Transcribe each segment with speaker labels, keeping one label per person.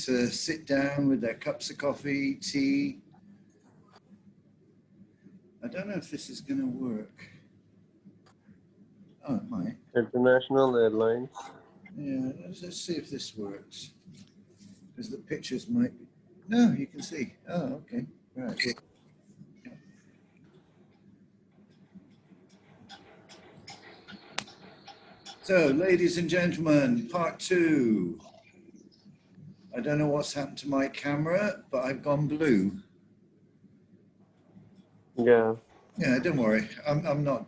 Speaker 1: to sit down with their cups of coffee, tea. I don't know if this is going to work. Oh, it might.
Speaker 2: International Airlines.
Speaker 1: Yeah, let's see if this works. Because the pictures might be... No, you can see. Oh, okay. Right. So, ladies and gentlemen, part 2. I don't know what's happened to my camera, but I've gone blue.
Speaker 2: Yeah.
Speaker 1: Yeah, don't worry. I'm not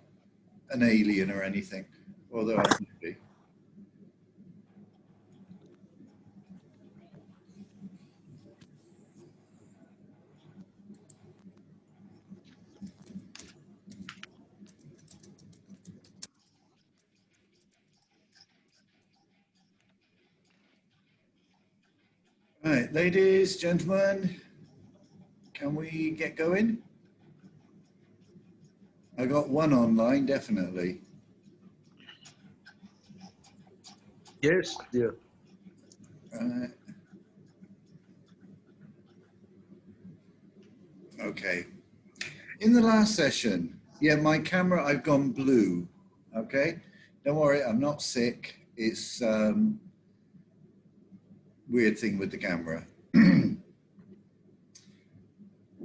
Speaker 1: an alien or anything, although I could be. Right, ladies, gentlemen, can we get going? I got one online, definitely.
Speaker 3: Yes, yeah.
Speaker 1: Okay. In the last session, yeah, my camera, I've gone blue. Okay. Don't worry, I'm not sick. It's weird thing with the camera.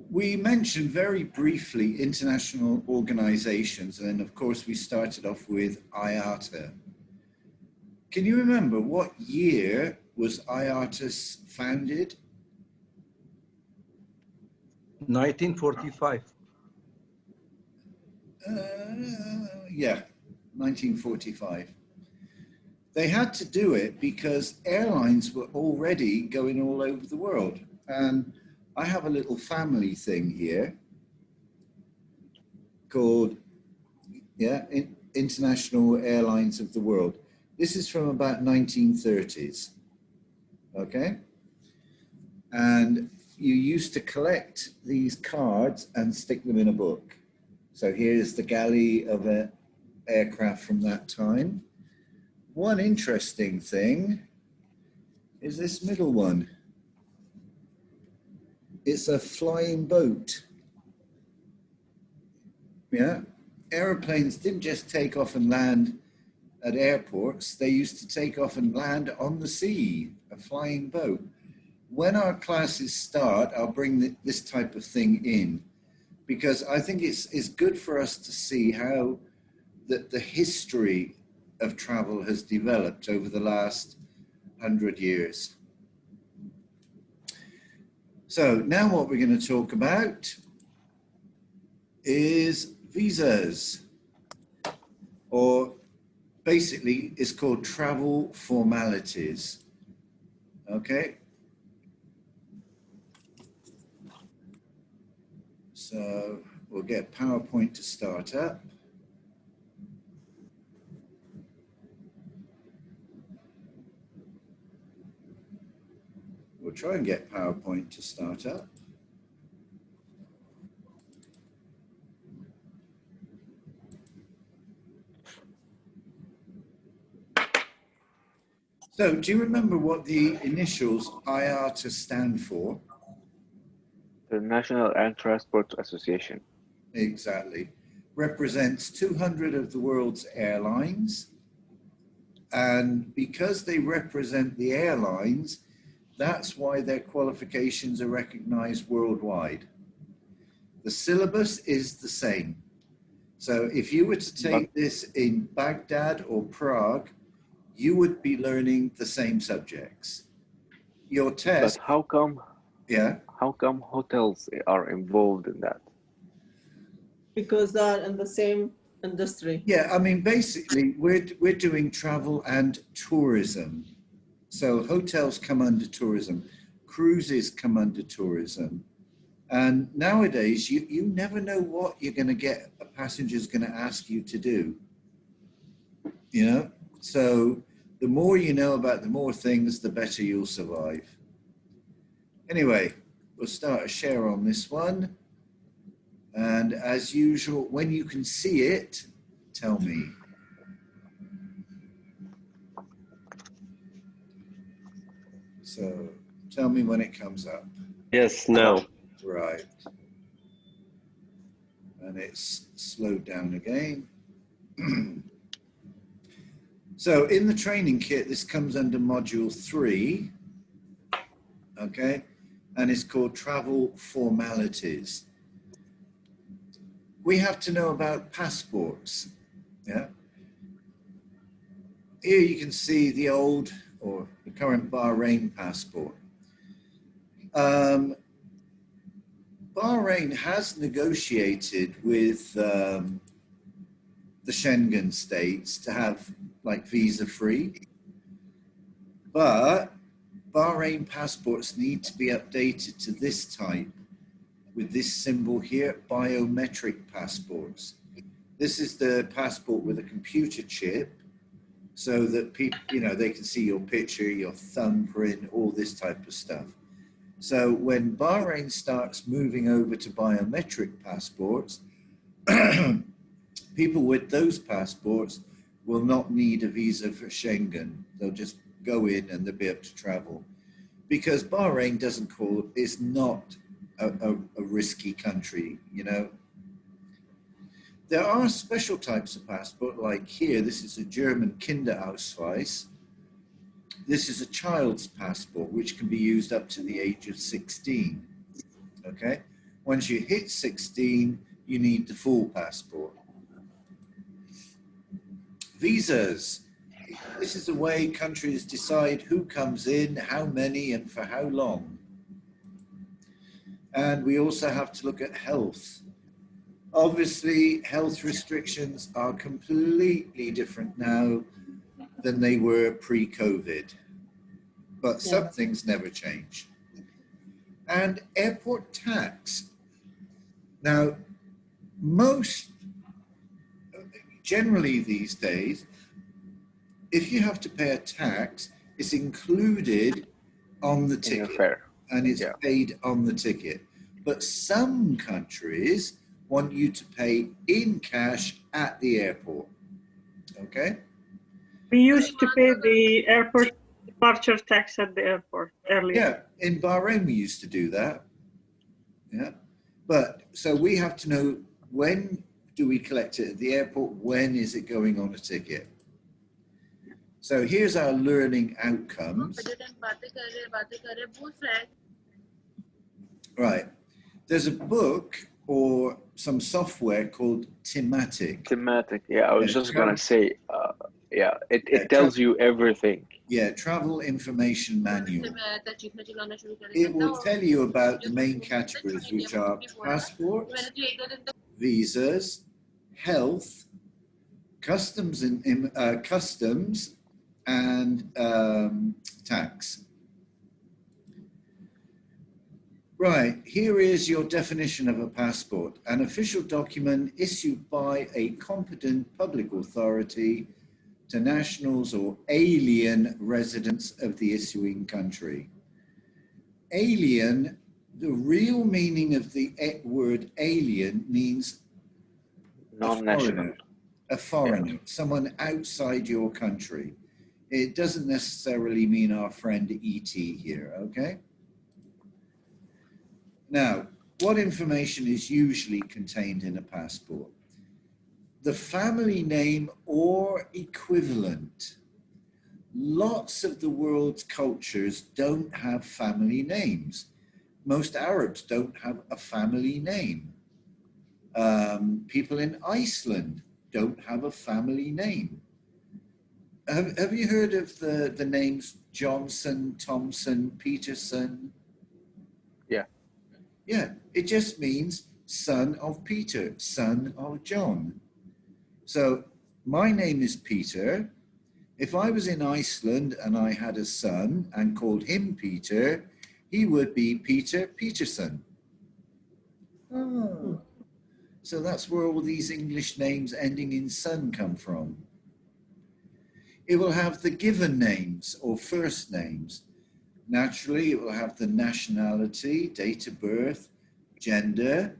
Speaker 1: We mentioned very briefly international organizations, and of course we started off with IATA. Can you remember what year was IATA founded?
Speaker 3: 1945.
Speaker 1: Yeah, 1945. They had to do it because airlines were already going all over the world. And I have a little family thing here called International Airlines of the World. This is from about 1930s, okay? And you used to collect these cards and stick them in a book. So here's the galley of an aircraft from that time. One interesting thing is this middle one. It's a flying boat. Yeah, airplanes didn't just take off and land at airports. They used to take off and land on the sea, a flying boat. When our classes start, I'll bring this type of thing in because I think it's good for us to see how the history of travel has developed over the last 100 years. So now what we're going to talk about is visas, or basically it's called travel formalities. Okay. So we'll get PowerPoint to start up. We'll try and get PowerPoint to start up. So do you remember what the initials IATA stand for?
Speaker 4: The National Air Transport Association.
Speaker 1: Exactly. Represents 200 of the world's airlines. And because they represent the airlines, that's why their qualifications are recognized worldwide. The syllabus is the same. So if you were to take this in Baghdad or Prague, you would be learning the same subjects. Your test.
Speaker 4: But how come?
Speaker 1: Yeah.
Speaker 4: How come hotels are involved in that?
Speaker 5: Because they're in the same industry.
Speaker 1: Yeah, I mean, basically, we're doing travel and tourism. So hotels come under tourism, cruises come under tourism. And nowadays, you never know what you're going to get a passenger's going to ask you to do. You know, so the more you know about the more things, the better you'll survive. Anyway, we'll start a share on this one. And as usual, when you can see it, tell me. So Tell me when it comes up.
Speaker 2: Yes, now.
Speaker 1: Right. And it's slowed down again. So in the training kit, this comes under module 3, okay? And it's called Travel Formalities. We have to know about passports, yeah? Here you can see the old or the current Bahrain passport. Bahrain has negotiated with the Schengen states to have like visa-free, but Bahrain passports need to be updated to this type with this symbol here, biometric passports. This is the passport with a computer chip so that people, you know, they can see your picture, your thumbprint, all this type of stuff. So when Bahrain starts moving over to biometric passports, people with those passports will not need a visa for Schengen. They'll just go in and they'll be able to travel. Because Bahrain is not a risky country, you know. There are special types of passport, like here, this is a German Kinderausweis. This is a child's passport, which can be used up to the age of 16, okay? Once you hit 16, you need the full passport. Visas. This is the way countries decide who comes in, how many, and for how long. And we also have to look at health. Obviously, health restrictions are completely different now than they were pre-COVID, but some things never change. And airport tax. Now, generally these days, if you have to pay a tax, it's included on the ticket and it's paid on the ticket. But some countries want you to pay in cash at the airport, okay?
Speaker 6: We used to pay the airport departure tax at the airport earlier.
Speaker 1: Yeah, in Bahrain we used to do that, yeah. But, so we have to know, when do we collect it at the airport? When is it going on a ticket? So here's our learning outcomes. Right. There's a book or some software called Thematic.
Speaker 4: Thematic, yeah, I was just gonna say, it tells you everything.
Speaker 1: Yeah, Travel Information Manual. It will tell you about the main categories, which are passports, visas, health, customs and tax. Right, here is your definition of a passport: an official document issued by a competent public authority to nationals or alien residents of the issuing country. Alien, the real meaning of the word alien means
Speaker 4: Non-national.
Speaker 1: A foreigner, someone outside your country. It doesn't necessarily mean our friend E.T. here, okay? Now, what information is usually contained in a passport? The family name or equivalent. Lots of the world's cultures don't have family names. Most Arabs don't have a family name. People in Iceland don't have a family name. Have you heard of the names Johnson, Thompson, Peterson?
Speaker 4: Yeah.
Speaker 1: Yeah, it just means son of Peter, son of John. So my name is Peter. If I was in Iceland and I had a son and called him Peter, he would be Peter Peterson. Oh. So that's where all these English names ending in son come from. It will have the given names or first names. Naturally, it will have the nationality, date of birth, gender,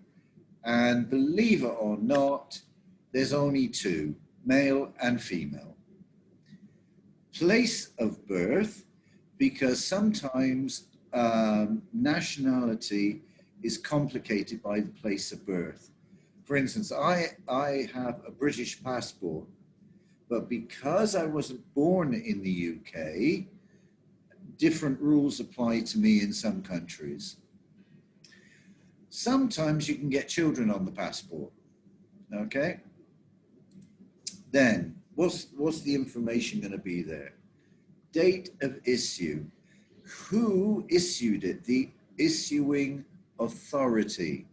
Speaker 1: and believe it or not, there's only two, male and female. Place of birth, because sometimes nationality is complicated by the place of birth. For instance, I have a British passport, but because I wasn't born in the UK, different rules apply to me in some countries. Sometimes you can get children on the passport, okay? Then, what's the information going to be there? Date of issue. Who issued it? The issuing authority.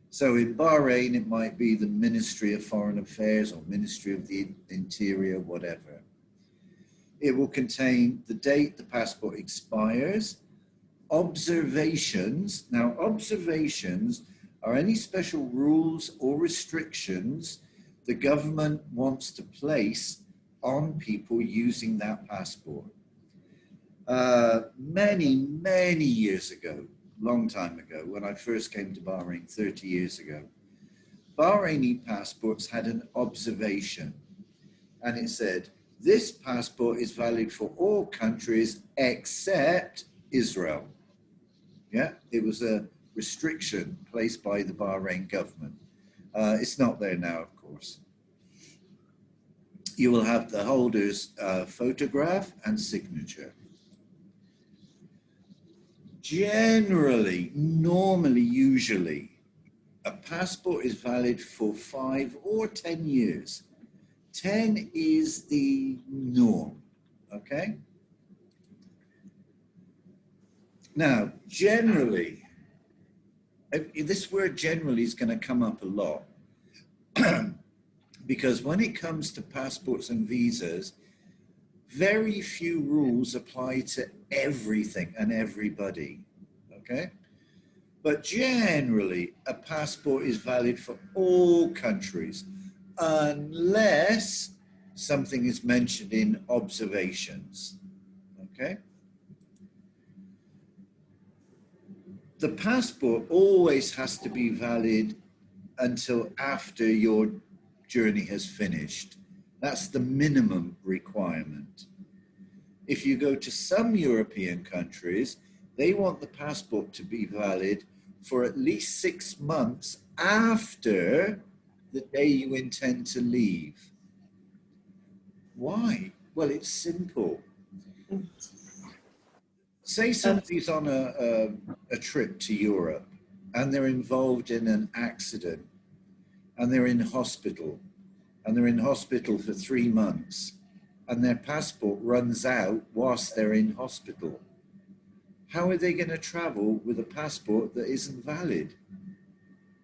Speaker 1: So in Bahrain, it might be the Ministry of Foreign Affairs or Ministry of the Interior, whatever. It will contain the date the passport expires, observations. Now, observations are any special rules or restrictions the government wants to place on people using that passport. Many years ago, long time ago, when I first came to Bahrain 30 years ago, Bahraini passports had an observation, and it said, this passport is valid for all countries except Israel. Yeah, it was a restriction placed by the Bahrain government. It's not there now, of course. You will have the holder's photograph and signature. Generally, normally, usually, a passport is valid for 5 or 10 years. 10 is the norm, okay? Now, generally, this word generally is going to come up a lot because when it comes to passports and visas, very few rules apply to everything and everybody, okay? But generally, a passport is valid for all countries unless something is mentioned in observations, okay? The passport always has to be valid until after your journey has finished. That's the minimum requirement. If you go to some European countries, they want the passport to be valid for at least 6 months after the day you intend to leave. Why? Well, it's simple. Say somebody's on a trip to Europe and they're involved in an accident and they're in hospital for 3 months and their passport runs out whilst they're in hospital. How are they going to travel with a passport that isn't valid?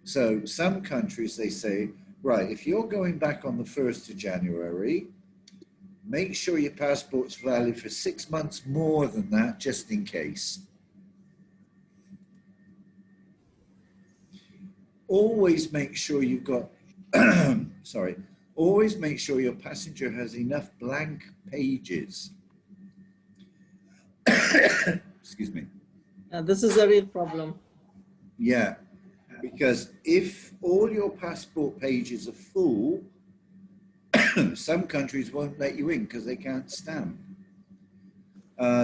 Speaker 1: So some countries, they say, right, if you're going back on the 1st of January, make sure your passport's valid for 6 months more than that, just in case. Always make sure you've got, always make sure your passenger has enough blank pages. Excuse me.
Speaker 5: This is a real problem.
Speaker 1: Yeah, because if all your passport pages are full, some countries won't let you in because they can't stamp.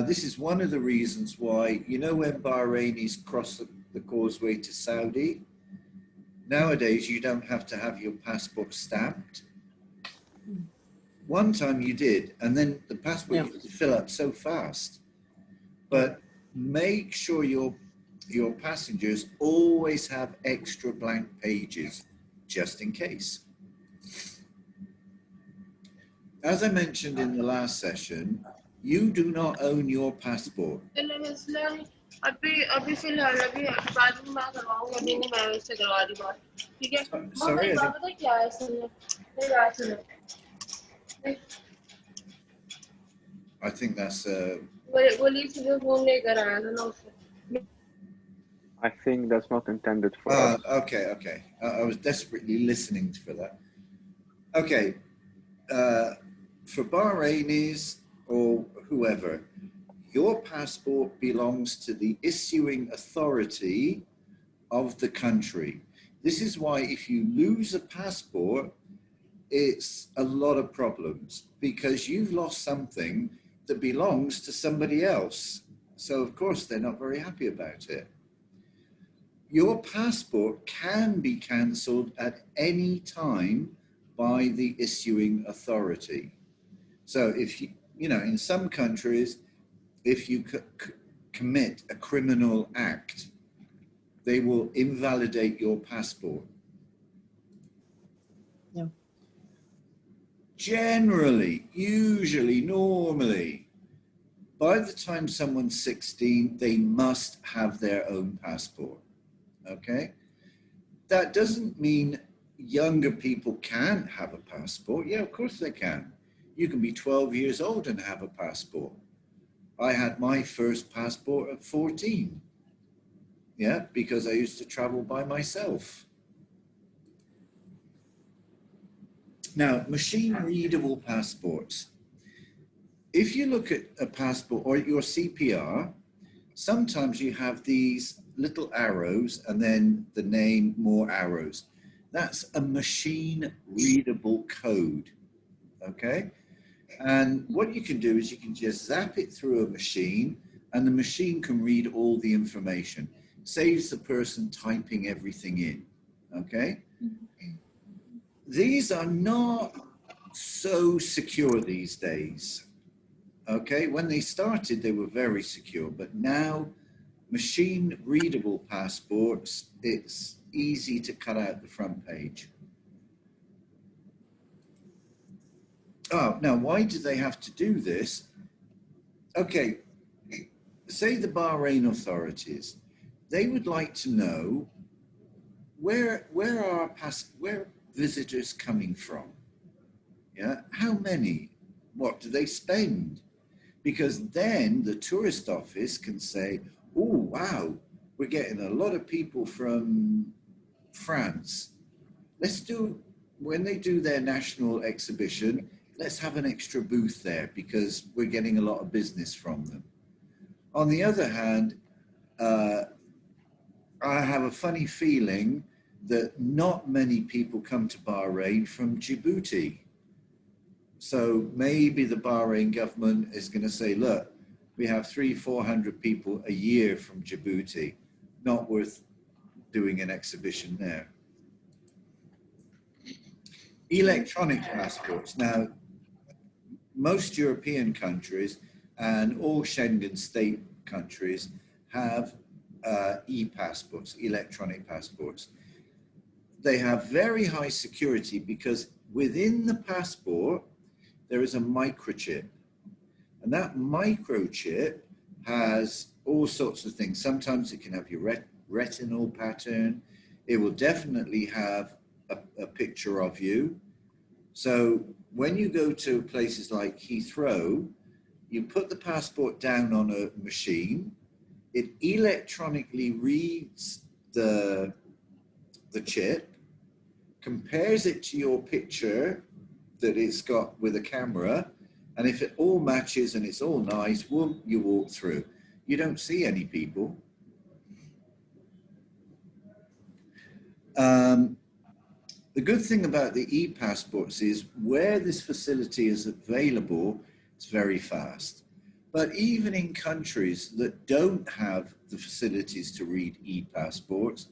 Speaker 1: This is one of the reasons why, you know, when Bahrainis cross the causeway to Saudi, nowadays you don't have to have your passport stamped. One time you did, and then the passport used to fill up so fast. But make sure your passengers always have extra blank pages, just in case. As I mentioned in the last session, you do not own your passport. Sorry, I think that's
Speaker 4: I think that's not intended for us.
Speaker 1: okay. I was desperately listening for that. Okay, for Bahrainis or whoever, your passport belongs to the issuing authority of the country. This is why if you lose a passport, it's a lot of problems because you've lost something that belongs to somebody else. So of course they're not very happy about it. Your passport can be cancelled at any time by the issuing authority. So if in some countries, if you commit a criminal act, they will invalidate your passport.
Speaker 5: Yeah.
Speaker 1: Generally, usually, normally, by the time someone's 16, they must have their own passport. Okay? That doesn't mean younger people can't have a passport. Yeah, of course they can. You can be 12 years old and have a passport. I had my first passport at 14. Yeah, because I used to travel by myself. Now, machine readable passports. If you look at a passport or your CPR, sometimes you have these little arrows and then the name, more arrows. That's a machine readable code, okay? And what you can do is you can just zap it through a machine and the machine can read all the information. Saves the person typing everything in, okay? These are not so secure these days, okay? When they started, they were very secure, but now machine readable passports, it's easy to cut out the front page. Oh, now why do they have to do this? Okay, say the Bahrain authorities, they would like to know where are visitors coming from? Yeah, how many? What do they spend? Because then the tourist office can say, oh, wow, we're getting a lot of people from France. Let's do, when they do their national exhibition, let's have an extra booth there because we're getting a lot of business from them. On the other hand, I have a funny feeling that not many people come to Bahrain from Djibouti. So maybe the Bahrain government is going to say, look, we have 300-400 people a year from Djibouti, not worth doing an exhibition there. Electronic passports. Now, most European countries and all Schengen state countries have e-passports, electronic passports. They have very high security because within the passport, there is a microchip. And that microchip has all sorts of things. Sometimes it can have your retinal pattern. It will definitely have a picture of you. So when you go to places like Heathrow, you put the passport down on a machine, it electronically reads the chip, compares it to your picture that it's got with a camera, and if it all matches and it's all nice, you walk through. You don't see any people. The good thing about the e-passports is where this facility is available, it's very fast. But even in countries that don't have the facilities to read e-passports,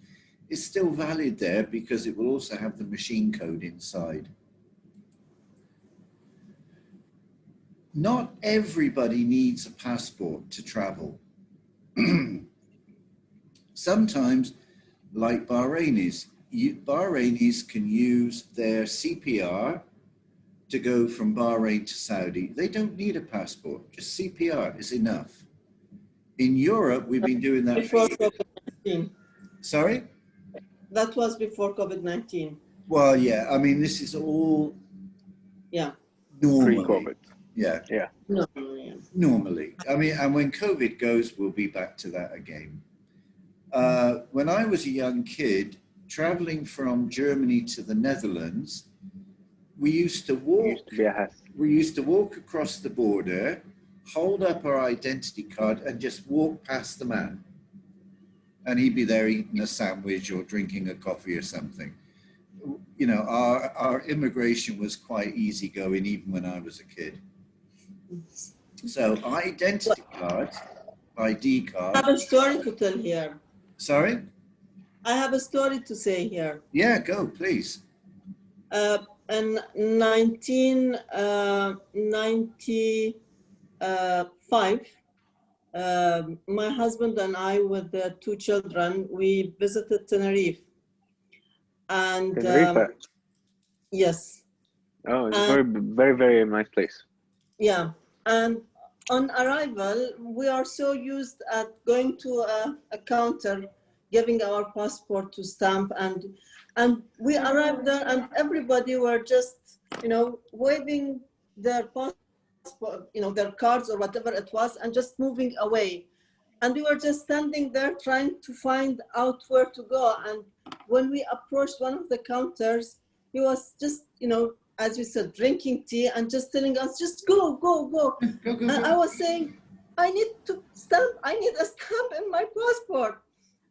Speaker 1: it's still valid there because it will also have the machine code inside. Not everybody needs a passport to travel. Sometimes, like Bahrainis can use their CPR to go from Bahrain to Saudi. They don't need a passport, just CPR is enough. In Europe, we've been doing that
Speaker 5: before COVID-19.
Speaker 1: Sorry?
Speaker 5: That was before COVID-19.
Speaker 1: Well, yeah, I mean, this is all normally.
Speaker 4: Pre-COVID.
Speaker 1: Yeah.
Speaker 4: Yeah.
Speaker 5: No.
Speaker 1: Normally. I mean, and when COVID goes, we'll be back to that again. When I was a young kid, traveling from Germany to the Netherlands, we used to walk across the border, hold up our identity card and just walk past the man. And he'd be there eating a sandwich or drinking a coffee or something. You know, our immigration was quite easygoing even when I was a kid. So identity cards ID
Speaker 5: I have
Speaker 1: card.
Speaker 5: a story to tell here.
Speaker 1: Sorry?
Speaker 5: I have a story to say here.
Speaker 1: Yeah, go, please.
Speaker 5: In 1995, my husband and I, with the two children, we visited Tenerife. And
Speaker 4: Tenerife.
Speaker 5: yes,
Speaker 4: Oh, it's a
Speaker 5: and
Speaker 4: very, very nice place.
Speaker 5: yeah, and on arrival, we are so used at going to a counter, giving our passport to stamp, and we arrived there, and everybody were just, waving their passport, their cards or whatever it was, and just moving away. And we were just standing there trying to find out where to go. And when we approached one of the counters, he was just, as you said, drinking tea and just telling us, just go, go, go.
Speaker 1: Go, go,
Speaker 5: And I
Speaker 1: go.
Speaker 5: was saying, I need a stamp in my passport.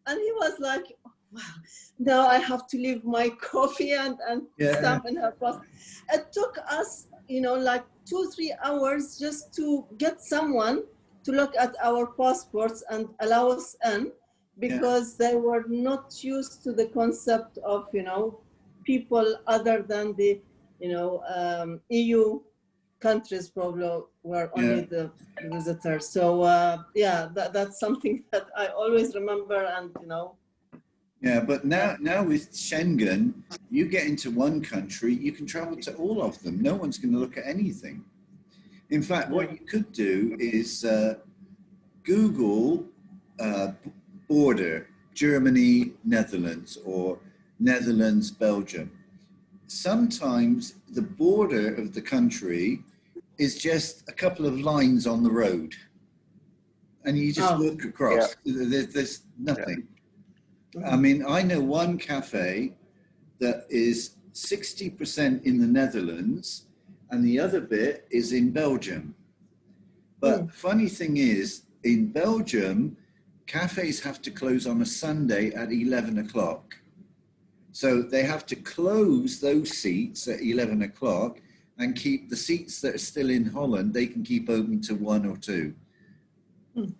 Speaker 5: And he was like, oh, wow, now I have to leave my coffee and
Speaker 1: Yeah.
Speaker 5: stamp in her passport. It took us, like 2-3 hours just to get someone to look at our passports and allow us in, because they were not used to the concept of, people other than the, EU countries probably were only the visitors. So that's something that I always remember, and
Speaker 1: Yeah, but now with Schengen, you get into one country, you can travel to all of them. No one's going to look at anything. In fact, what you could do is Google border, Germany, Netherlands, or Netherlands, Belgium. Sometimes the border of the country is just a couple of lines on the road, and you just walk across. There's nothing. I mean, I know one cafe that is 60% in the Netherlands and the other bit is in Belgium. But funny thing is, in Belgium, cafes have to close on a Sunday at 11 o'clock. So they have to close those seats at 11 o'clock and keep the seats that are still in Holland, they can keep open to 1 or 2.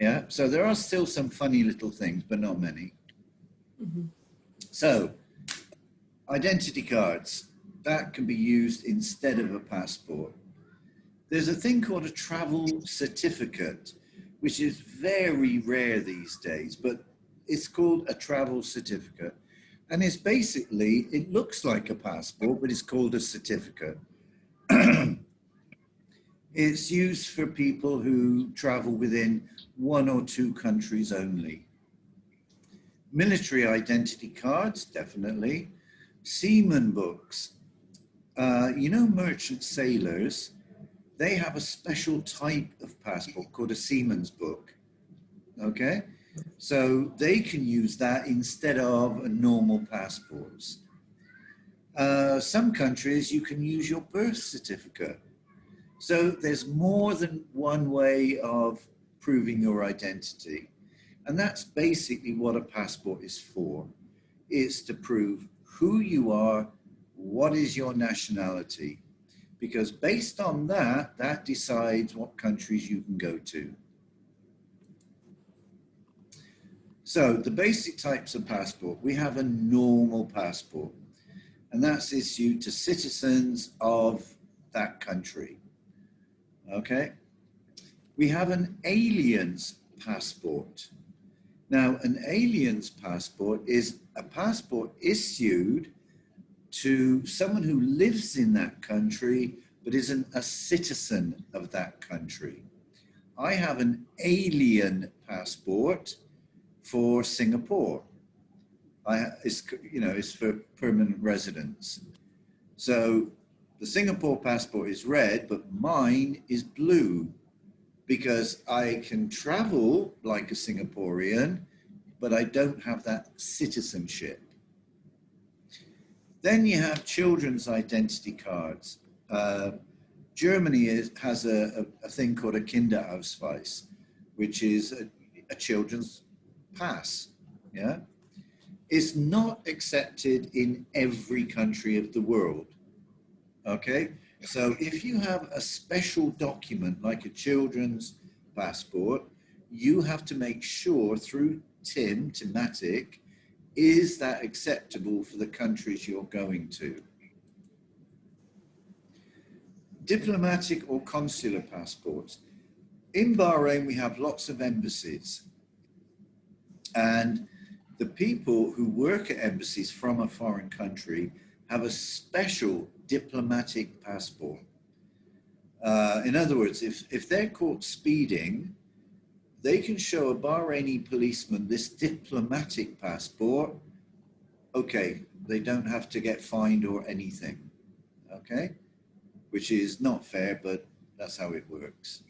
Speaker 1: Yeah, so there are still some funny little things, but not many. So, identity cards, that can be used instead of a passport. There's a thing called a travel certificate, which is very rare these days, but it's called a travel certificate. And it's basically, it looks like a passport, but it's called a certificate. It's used for people who travel within 1 or 2 countries only. Military identity cards, definitely. Seaman books. Merchant sailors, they have a special type of passport called a seaman's book. Okay? So they can use that instead of a normal passports. Some countries, you can use your birth certificate. So there's more than one way of proving your identity. And that's basically what a passport is for. It's to prove who you are, what is your nationality. Because based on that, that decides what countries you can go to. So the basic types of passport, we have a normal passport, and that's issued to citizens of that country. Okay? We have an alien's passport. Now, an alien's passport is a passport issued to someone who lives in that country but isn't a citizen of that country. I have an alien passport for Singapore. It's for permanent residents. So the Singapore passport is red, but mine is blue because I can travel like a Singaporean, but I don't have that citizenship. Then you have children's identity cards. Germany has a thing called a Kinderausweis, which is a children's pass. Yeah, it's not accepted in every country of the world. Okay, so if you have a special document like a children's passport, you have to make sure through Timatic, is that acceptable for the countries you're going to? Diplomatic or consular passports. In Bahrain, we have lots of embassies. And the people who work at embassies from a foreign country have a special diplomatic passport. In other words, if they're caught speeding, they can show a Bahraini policeman this diplomatic passport. Okay, they don't have to get fined or anything, okay? Which is not fair, but that's how it works.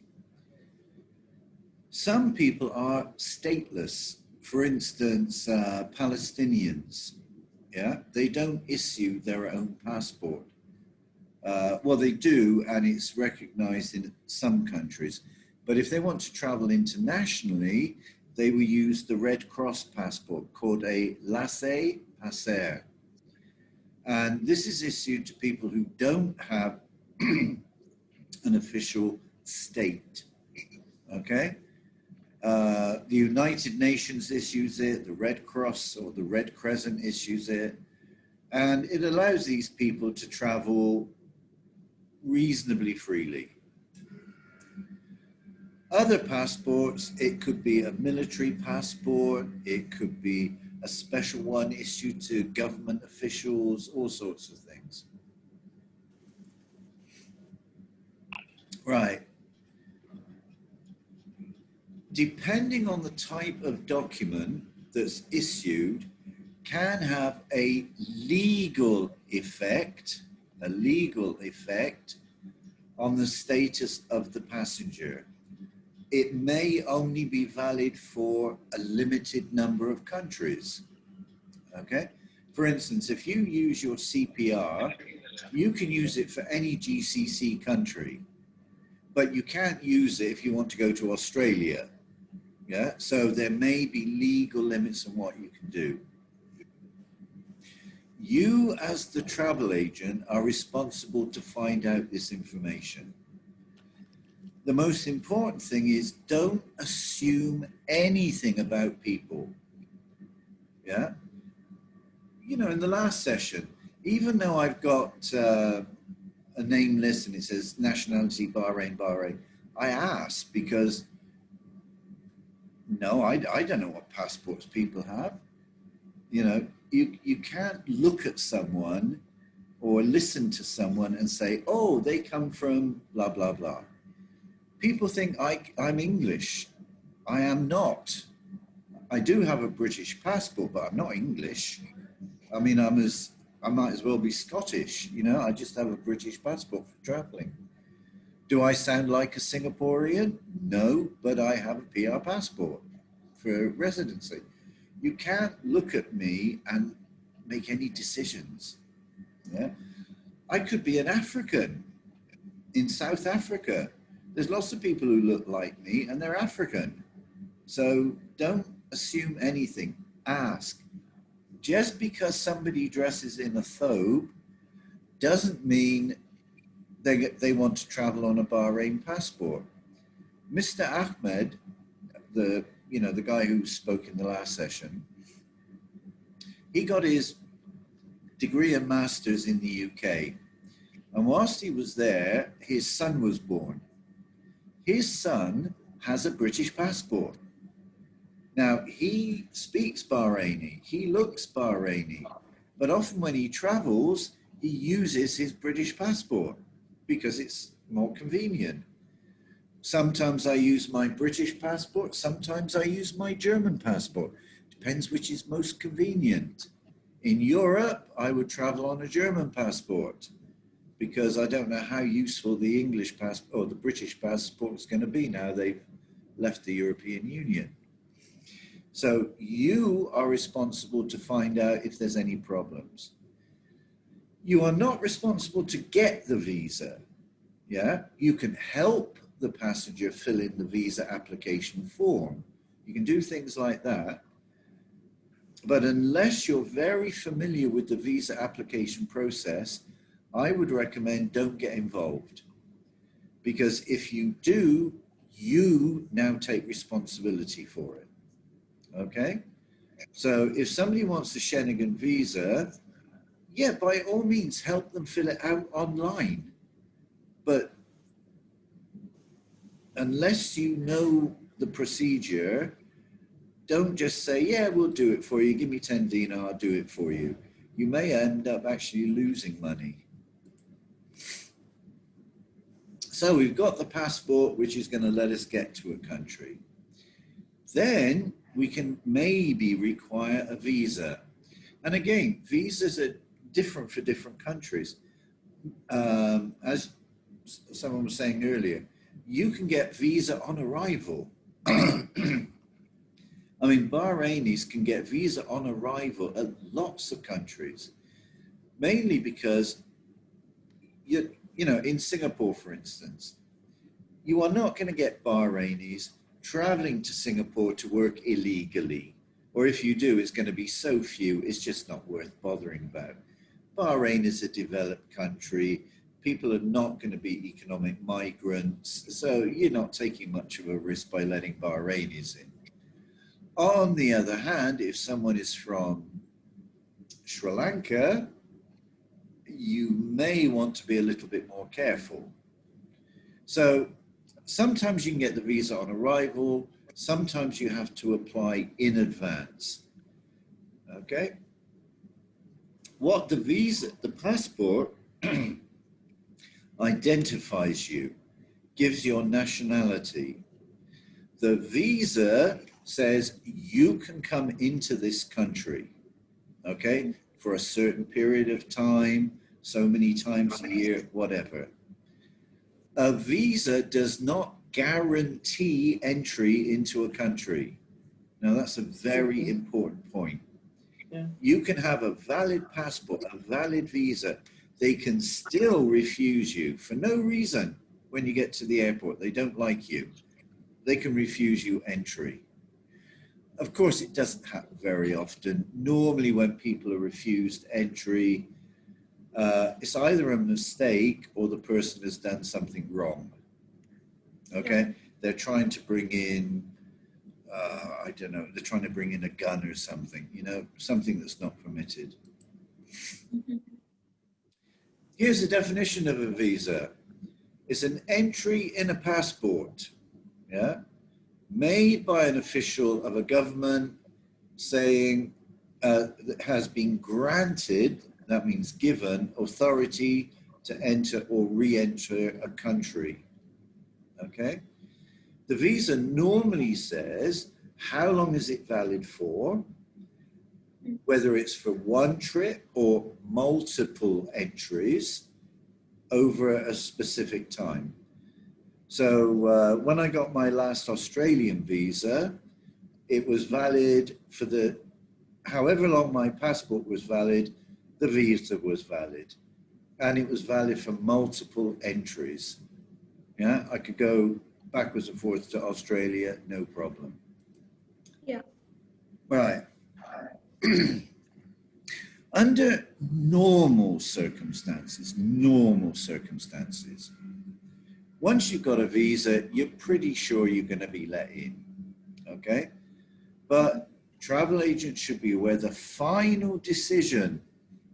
Speaker 1: Some people are stateless. For instance, Palestinians, yeah? They don't issue their own passport. Well, they do, and it's recognized in some countries. But if they want to travel internationally, they will use the Red Cross passport called a laissez-passer. And this is issued to people who don't have an official state, okay? The United Nations issues it, the Red Cross or the Red Crescent issues it, and it allows these people to travel reasonably freely. Other passports, it could be a military passport, it could be a special one issued to government officials, all sorts of things. Right. Depending on the type of document that's issued, can have a legal effect on the status of the passenger. It may only be valid for a limited number of countries, okay? For instance, if you use your CPR, you can use it for any GCC country, but you can't use it if you want to go to Australia, yeah? So there may be legal limits on what you can do. You, as the travel agent, are responsible to find out this information. The most important thing is don't assume anything about people. Yeah. You know, in the last session, even though I've got a name list and it says nationality Bahrain, I asked because no, I don't know what passports people have. You know, you can't look at someone or listen to someone and say, oh, they come from blah, blah, blah. People think I'm English. I am not. I do have a British passport, but I'm not English. I mean, I might as well be Scottish, you know, I just have a British passport for traveling. Do I sound like a Singaporean? No, but I have a PR passport for residency. You can't look at me and make any decisions. Yeah, I could be an African in South Africa. There's lots of people who look like me and they're African. So don't assume anything, ask. Just because somebody dresses in a thobe doesn't mean they want to travel on a Bahrain passport. Mr. Ahmed, the guy who spoke in the last session, he got his degree and master's in the UK. And whilst he was there, his son was born. His son has a British passport. Now, he speaks Bahraini, he looks Bahraini, but often when he travels, he uses his British passport because it's more convenient. Sometimes I use my British passport, sometimes I use my German passport. Depends which is most convenient. In Europe, I would travel on a German passport because I don't know how useful the English passport or the British passport is going to be now they've left the European Union. So you are responsible to find out if there's any problems. You are not responsible to get the visa. Yeah, you can help the passenger fill in the visa application form. You can do things like that. But unless you're very familiar with the visa application process, I would recommend don't get involved. Because if you do, you now take responsibility for it. Okay? So if somebody wants a Schengen visa, yeah, by all means, help them fill it out online. But unless you know the procedure, don't just say, yeah, we'll do it for you. Give me 10 dinar, I'll do it for you. You may end up actually losing money. So we've got the passport, which is going to let us get to a country. Then we can maybe require a visa. And again, visas are different for different countries. As someone was saying earlier, you can get visa on arrival. I mean, Bahrainis can get visa on arrival at lots of countries, mainly because you know, in Singapore, for instance, you are not going to get Bahrainis traveling to Singapore to work illegally. Or if you do, it's going to be so few, it's just not worth bothering about. Bahrain is a developed country. People are not going to be economic migrants. So you're not taking much of a risk by letting Bahrainis in. On the other hand, if someone is from Sri Lanka, you may want to be a little bit more careful. So sometimes you can get the visa on arrival, sometimes you have to apply in advance. Okay? What the passport identifies you, gives your nationality. The visa says you can come into this country, okay, for a certain period of time, so many times a year, whatever. A visa does not guarantee entry into a country. Now that's a very important point.
Speaker 5: Yeah.
Speaker 1: You can have a valid passport, a valid visa. They can still refuse you for no reason when you get to the airport. They don't like you. They can refuse you entry. Of course, it doesn't happen very often. Normally when people are refused entry, it's either a mistake or the person has done something wrong. Okay? Yeah. They're trying to bring in, I don't know, they're trying to bring in a gun or something, you know, something that's not permitted. Mm-hmm. Here's the definition of a visa. It's an entry in a passport, yeah, made by an official of a government saying that has been granted, that means given, authority to enter or re-enter a country, okay? The visa normally says how long is it valid for, whether it's for one trip or multiple entries over a specific time. So when I got my last Australian visa, it was valid for the, however long my passport was valid, the visa was valid. And it was valid for multiple entries. Yeah, I could go backwards and forwards to Australia, no problem.
Speaker 7: Yeah.
Speaker 1: Right. Under normal circumstances, once you've got a visa, you're pretty sure you're going to be let in, okay? But travel agents should be aware the final decision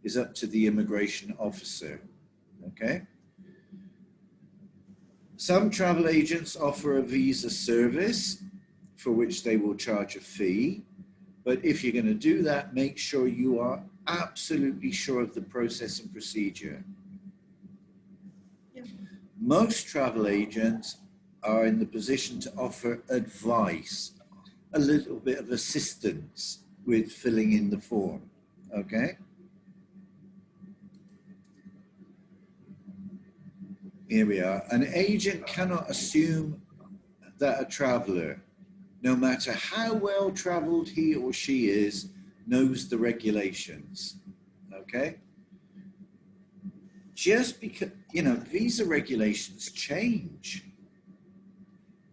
Speaker 1: is up to the immigration officer, okay? Some travel agents offer a visa service for which they will charge a fee. But if you're going to do that, make sure you are absolutely sure of the process and procedure. Yeah. Most travel agents are in the position to offer advice, a little bit of assistance with filling in the form, okay? Here we are. An agent cannot assume that a traveler, no matter how well traveled he or she is, knows the regulations, okay? Just because, you know, visa regulations change.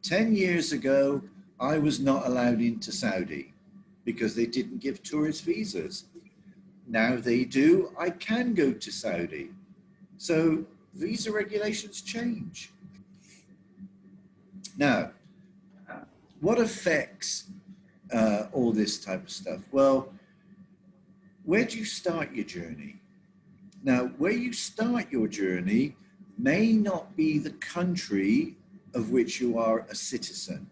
Speaker 1: 10 years ago, I was not allowed into Saudi because they didn't give tourist visas. Now they do, I can go to Saudi. So visa regulations change. Now, what affects all this type of stuff? Well, where do you start your journey? Now, where you start your journey may not be the country of which you are a citizen.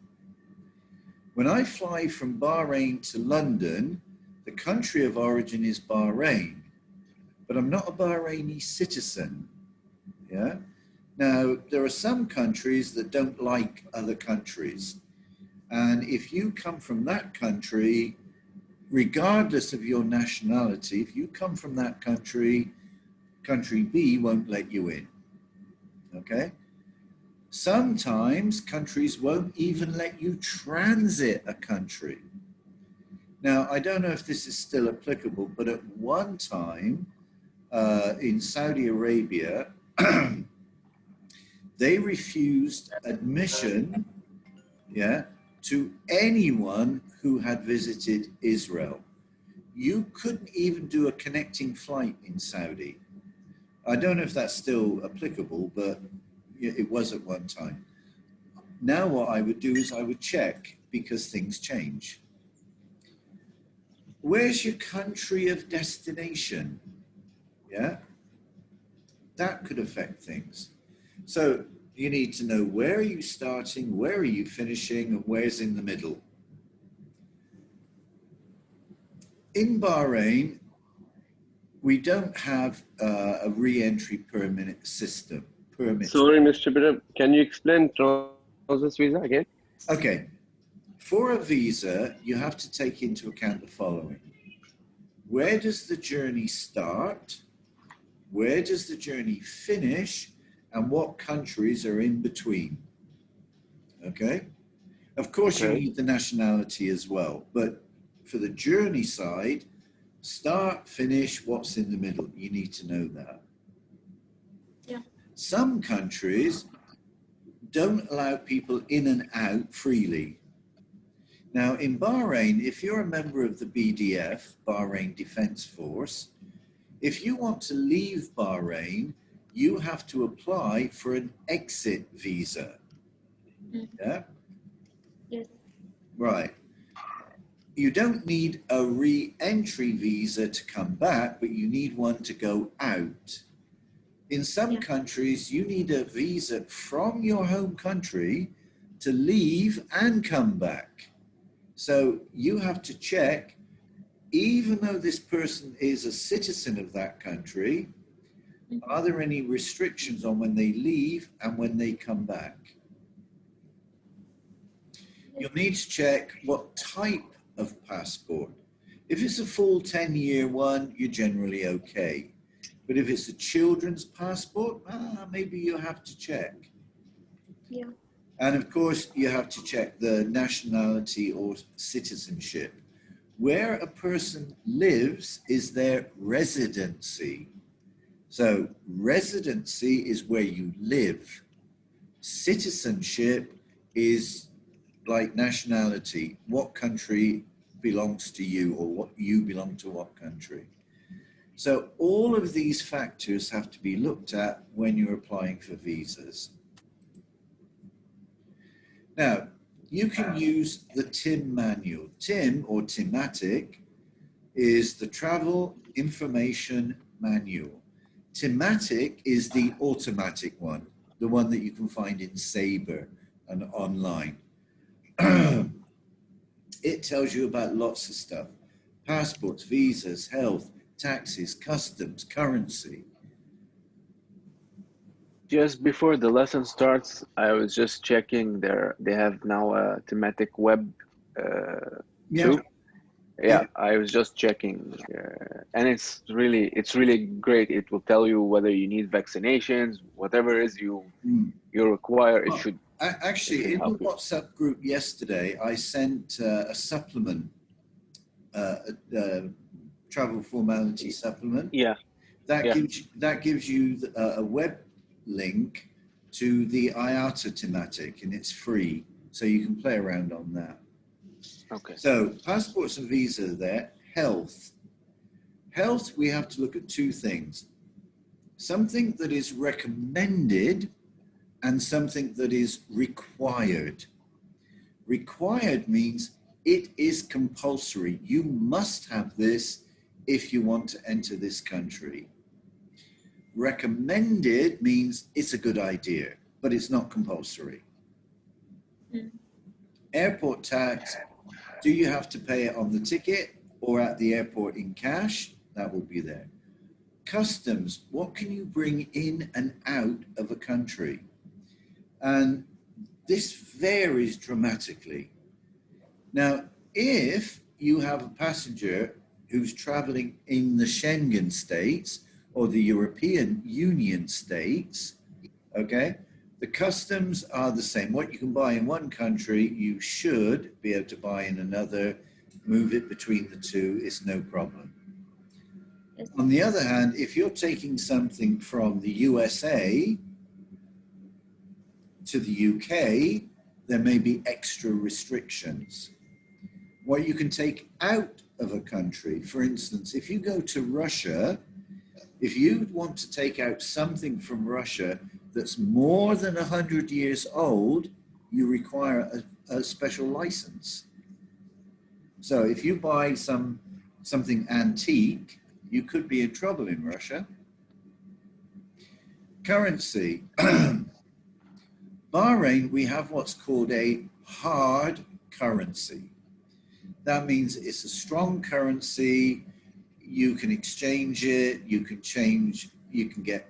Speaker 1: When I fly from Bahrain to London, the country of origin is Bahrain, but I'm not a Bahraini citizen. Yeah. Now, there are some countries that don't like other countries. And if you come from that country, regardless of your nationality, if you come from that country, country B won't let you in. Okay? Sometimes countries won't even let you transit a country. Now, I don't know if this is still applicable, but at one time in Saudi Arabia, they refused admission, yeah, to anyone who had visited Israel. You couldn't even do a connecting flight in Saudi. I don't know if that's still applicable, but it was at one time. Now what I would do is I would check, because things change. Where's your country of destination? Yeah, that could affect things. So you need to know, where are you starting, where are you finishing, and where's in the middle. In Bahrain, we don't have a re-entry permit system.
Speaker 2: Sorry, Mr. Biram, can you explain transit visa again?
Speaker 1: Okay, for a visa, you have to take into account the following. Where does the journey start? Where does the journey finish? And what countries are in between? Okay. Of course, you need the nationality as well, but for the journey side, start, finish, what's in the middle, you need to know that.
Speaker 7: Yeah.
Speaker 1: Some countries don't allow people in and out freely. Now, in Bahrain, if you're a member of the BDF, Bahrain Defense Force, if you want to leave Bahrain, you have to apply for an exit visa. Yeah?
Speaker 7: Yes.
Speaker 1: Right. You don't need a re-entry visa to come back, but you need one to go out. In some countries, you need a visa from your home country to leave and come back. So you have to check, even though this person is a citizen of that country, are there any restrictions on when they leave and when they come back? You'll need to check what type of passport. If it's a full 10-year one, you're generally okay. But if it's a children's passport, maybe you have to check.
Speaker 7: Yeah.
Speaker 1: And of course, you have to check the nationality or citizenship. Where a person lives is their residency. So residency is where you live. Citizenship is like nationality. What country belongs to you, or what you belong to what country. So all of these factors have to be looked at when you're applying for visas. Now, you can use the TIM manual. TIM, or Thematic, is the Travel Information Manual. Thematic is the automatic one, the one that you can find in Sabre and online. It tells you about lots of stuff: passports, visas, health, taxes, customs, currency.
Speaker 4: Just before the lesson starts, I was just checking they have now a thematic web too. Yeah, I was just checking, and it's really great. It will tell you whether you need vaccinations, whatever it is you require. It should
Speaker 1: actually, in the WhatsApp group yesterday, I sent a supplement, a travel formality supplement.
Speaker 4: Yeah.
Speaker 1: That gives you a web link to the IATA thematic, and it's free, so you can play around on that.
Speaker 4: Okay.
Speaker 1: So passports and visas are there. Health. Health, we have to look at two things: something that is recommended and something that is required. Required means it is compulsory. You must have this if you want to enter this country. Recommended means it's a good idea, but it's not compulsory.
Speaker 7: Mm.
Speaker 1: Airport tax, do you have to pay it on the ticket or at the airport in cash? That will be there. Customs, what can you bring in and out of a country? And this varies dramatically. Now, if you have a passenger who's traveling in the Schengen states or the European Union states, okay, the customs are the same. What you can buy in one country, you should be able to buy in another, move it between the two, it's no problem.
Speaker 7: Yes.
Speaker 1: On the other hand, if you're taking something from the USA to the UK, there may be extra restrictions. What you can take out of a country, for instance, if you go to Russia, if you want to take out something from Russia that's more than 100 years old, you require a special license. So if you buy something antique, you could be in trouble in Russia. Currency. Bahrain, we have what's called a hard currency. That means it's a strong currency. You can exchange it. You can get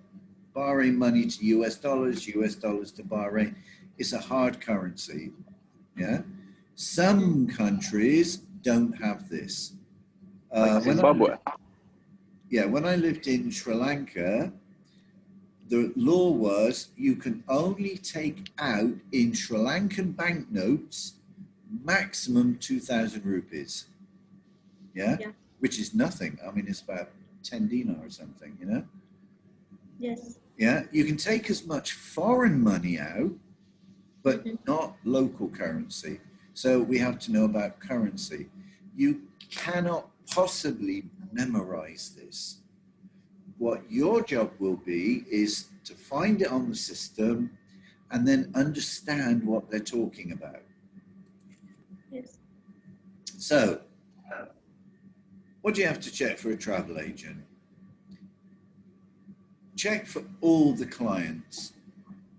Speaker 1: Bahrain money to US dollars to Bahrain. It's a hard currency. Yeah. Some countries don't have this.
Speaker 4: Like Zimbabwe.
Speaker 1: When I lived in Sri Lanka, the law was you can only take out in Sri Lankan banknotes maximum 2,000 rupees. Yeah? Which is nothing. I mean, it's about 10 dinar or something, you know?
Speaker 7: Yes.
Speaker 1: Yeah, you can take as much foreign money out, but not local currency. So we have to know about currency. You cannot possibly memorize this. What your job will be is to find it on the system and then understand what they're talking about.
Speaker 7: Yes.
Speaker 1: So, what do you have to check for a travel agent? Check for all the clients.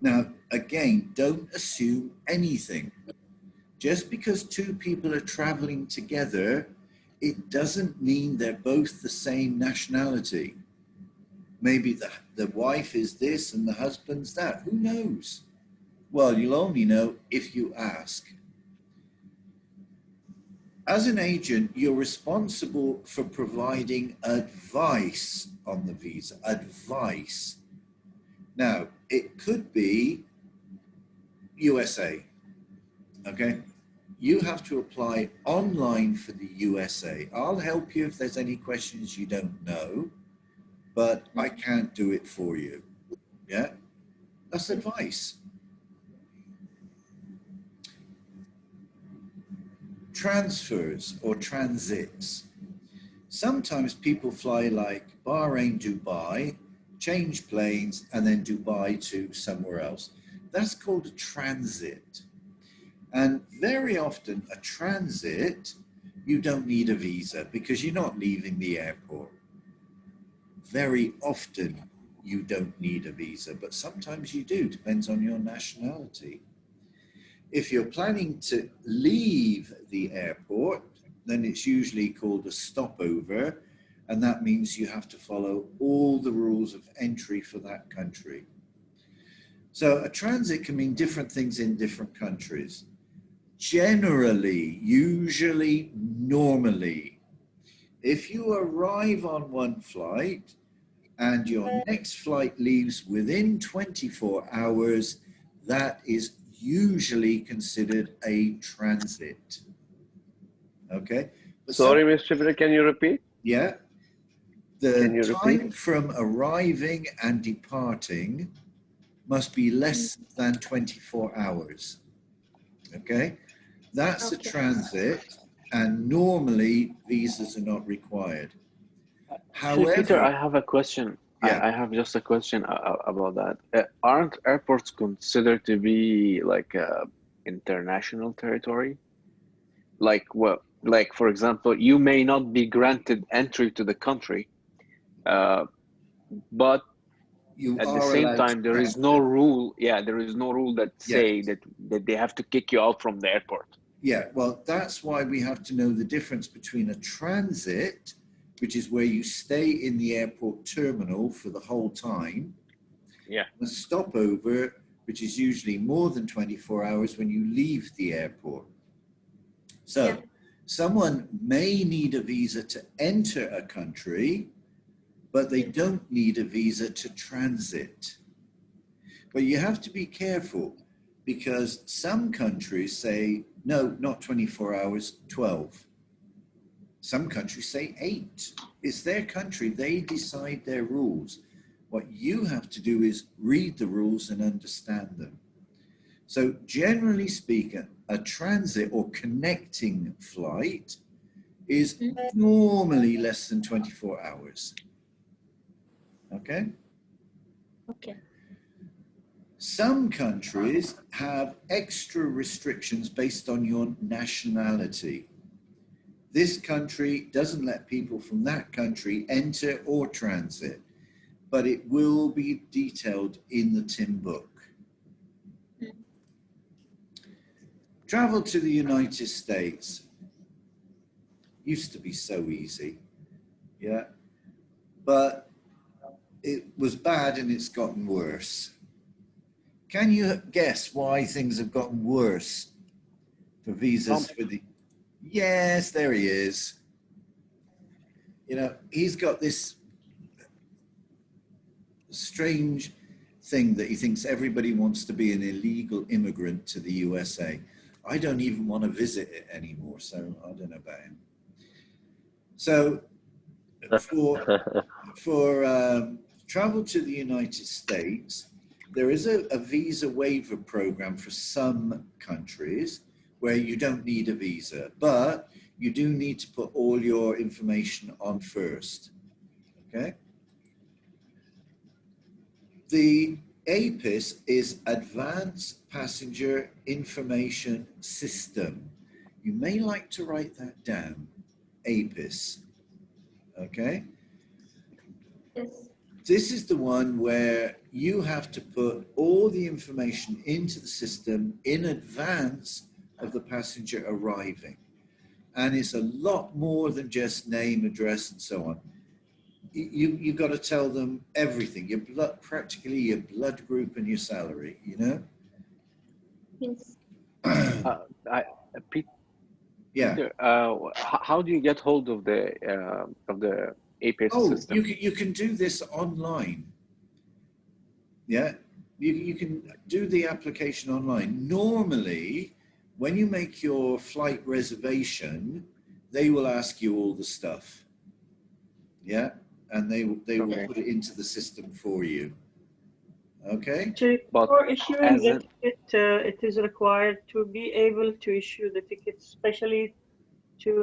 Speaker 1: Now, again, don't assume anything. Just because two people are traveling together, it doesn't mean they're both the same nationality. Maybe the wife is this and the husband's that. Who knows? Well, you'll only know if you ask. As an agent, you're responsible for providing advice on the visa. Advice. Now, it could be USA. Okay? You have to apply online for the USA. I'll help you if there's any questions you don't know, but I can't do it for you. Yeah? That's advice. Transfers or transits. Sometimes people fly like Bahrain, Dubai, change planes, and then Dubai to somewhere else. That's called a transit. And very often a transit, you don't need a visa because you're not leaving the airport. Very often you don't need a visa, but sometimes you do, depends on your nationality. If you're planning to leave the airport, then it's usually called a stopover, and that means you have to follow all the rules of entry for that country. So a transit can mean different things in different countries. Generally, usually, normally, if you arrive on one flight and your next flight leaves within 24 hours, that is usually considered a transit. Okay? But
Speaker 2: Sorry, Mr. Peter, can you repeat?
Speaker 1: Yeah.
Speaker 2: Can you
Speaker 1: The time
Speaker 2: repeat?
Speaker 1: from arriving and departing must be less than 24 hours. Okay? That's a transit, and normally visas are not required.
Speaker 4: Actually, Peter, I
Speaker 1: However,
Speaker 4: have a question.
Speaker 1: yeah.
Speaker 4: I have just a question about that. Aren't airports considered to be like international territory. Like, well, like for example, you may not be granted entry to the country, but
Speaker 1: You
Speaker 4: at the
Speaker 1: are
Speaker 4: same
Speaker 1: allowed to
Speaker 4: time, there is no
Speaker 1: transit.
Speaker 4: rule. Yeah, there is no rule that
Speaker 1: Yes.
Speaker 4: say that they have to kick you out from the airport.
Speaker 1: Yeah, well, that's why we have to know the difference between a transit, which is where you stay in the airport terminal for the whole time,
Speaker 4: Yeah.
Speaker 1: and a stopover, which is usually more than 24 hours when you leave the airport. So
Speaker 7: Yeah.
Speaker 1: someone may need a visa to enter a country, but they don't need a visa to transit. But you have to be careful because some countries say, no, not 24 hours, 12. Some countries say 8. It's their country. They decide their rules. What you have to do is read the rules and understand them. So generally speaking, a transit or connecting flight is normally less than 24 hours. Okay?
Speaker 7: Okay.
Speaker 1: Some countries have extra restrictions based on your nationality. This country doesn't let people from that country enter or transit, but it will be detailed in the TIM book. Travel to the United States used to be so easy, yeah, but it was bad and it's gotten worse. Can you guess why things have gotten worse for visas for the... Yes, there he is. You know, he's got this strange thing that he thinks everybody wants to be an illegal immigrant to the USA. I don't even want to visit it anymore, so I don't know about him. So for travel to the United States, there is a visa waiver program for some countries where you don't need a visa, but you do need to put all your information on first, okay? The APIS is Advanced Passenger Information System. You may like to write that down, APIS, okay?
Speaker 7: Yes.
Speaker 1: This is the one where you have to put all the information into the system in advance of the passenger arriving. And it's a lot more than just name, address, and so on. You've got to tell them everything, your blood, practically your blood group and your salary, you know?
Speaker 7: Yes.
Speaker 4: Peter,
Speaker 1: Yeah.
Speaker 4: how do you get hold of the APIS system?
Speaker 1: You can do this online. Yeah, you can do the application online. Normally, when you make your flight reservation, they will ask you all the stuff. Yeah, and they will put it into the system for you. Okay.
Speaker 6: So
Speaker 4: But
Speaker 6: for issuing
Speaker 4: as
Speaker 6: the
Speaker 4: an-
Speaker 6: ticket, it is required to be able to issue the ticket, especially to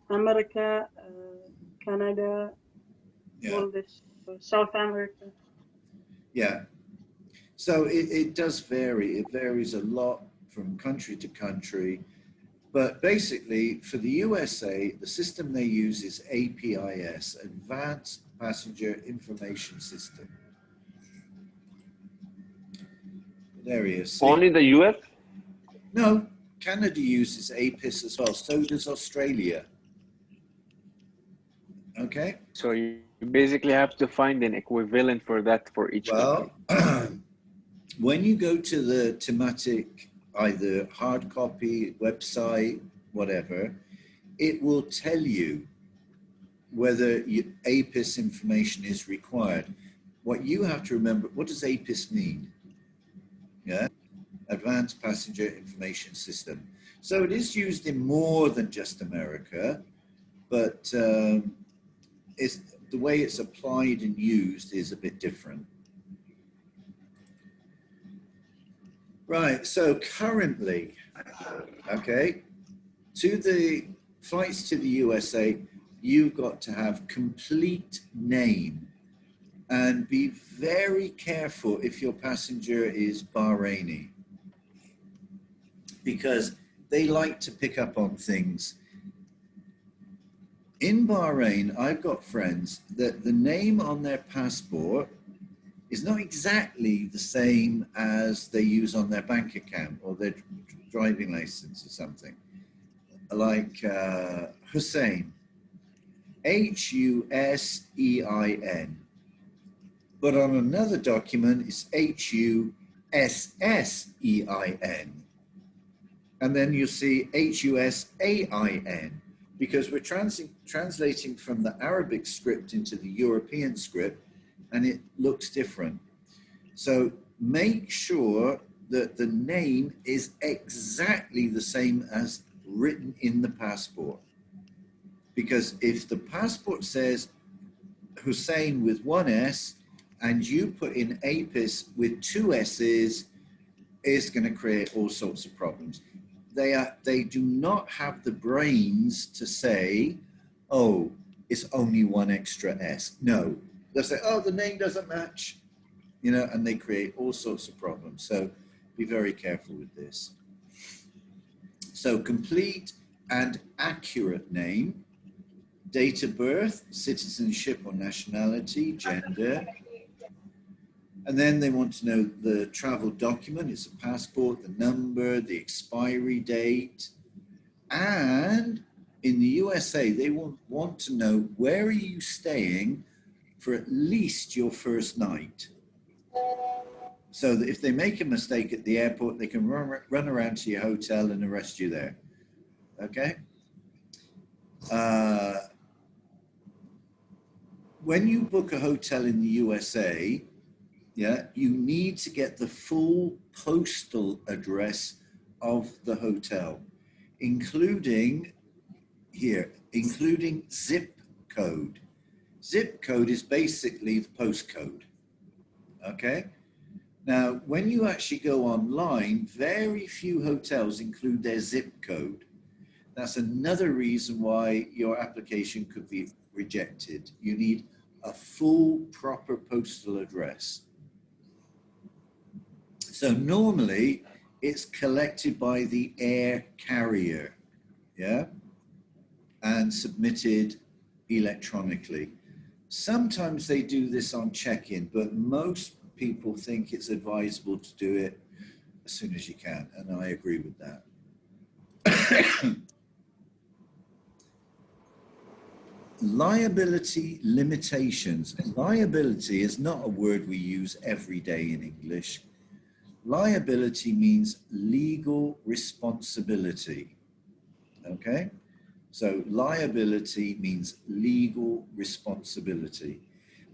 Speaker 6: America, Canada,
Speaker 1: Yeah.
Speaker 6: all this, South America.
Speaker 1: Yeah. So it does vary. It varies a lot from country to country. But basically, for the USA, the system they use is APIS, Advanced Passenger Information System. There he is. See?
Speaker 2: Only the US?
Speaker 1: No, Canada uses APIS as well. So does Australia. Okay.
Speaker 4: so you basically have to find an equivalent for that for each country.
Speaker 1: Well, when you go to the thematic, either hard copy, website, whatever, it will tell you whether APIS information is required. What you have to remember, what does APIS mean? Yeah, Advanced Passenger Information System. So it is used in more than just America, but it's, the way it's applied and used is a bit different. Right, so currently, okay, to the flights to the USA, you've got to have complete name and be very careful if your passenger is Bahraini. because they like to pick up on things. In Bahrain, I've got friends that the name on their passport is not exactly the same as they use on their bank account or their driving license or something. Like Hussein, Hussein. But on another document, it's Hussein. And then you see Husain, because we're translating from the Arabic script into the European script, and it looks different. So make sure that the name is exactly the same as written in the passport. Because if the passport says Hussein with one S, and you put in Apis with two S's, it's going to create all sorts of problems. They do not have the brains to say, oh, it's only one extra S. No, they'll say, oh, the name doesn't match, you know, and they create all sorts of problems. So be very careful with this. So complete and accurate name, date of birth, citizenship or nationality, gender. And then they want to know the travel document, it's a passport, the number, the expiry date. And in the USA, they want to know, where are you staying for at least your first night? So that if they make a mistake at the airport, they can run around to your hotel and arrest you there. Okay? When you book a hotel in the USA, yeah, you need to get the full postal address of the hotel, including zip code. Zip code is basically the postcode. Okay. Now, when you actually go online, very few hotels include their zip code. That's another reason why your application could be rejected. You need a full, proper postal address. So normally it's collected by the air carrier, yeah, and submitted electronically. Sometimes they do this on check-in, but most people think it's advisable to do it as soon as you can, and I agree with that. Liability limitations. Liability is not a word we use every day in English. Liability means legal responsibility, okay? So liability means legal responsibility.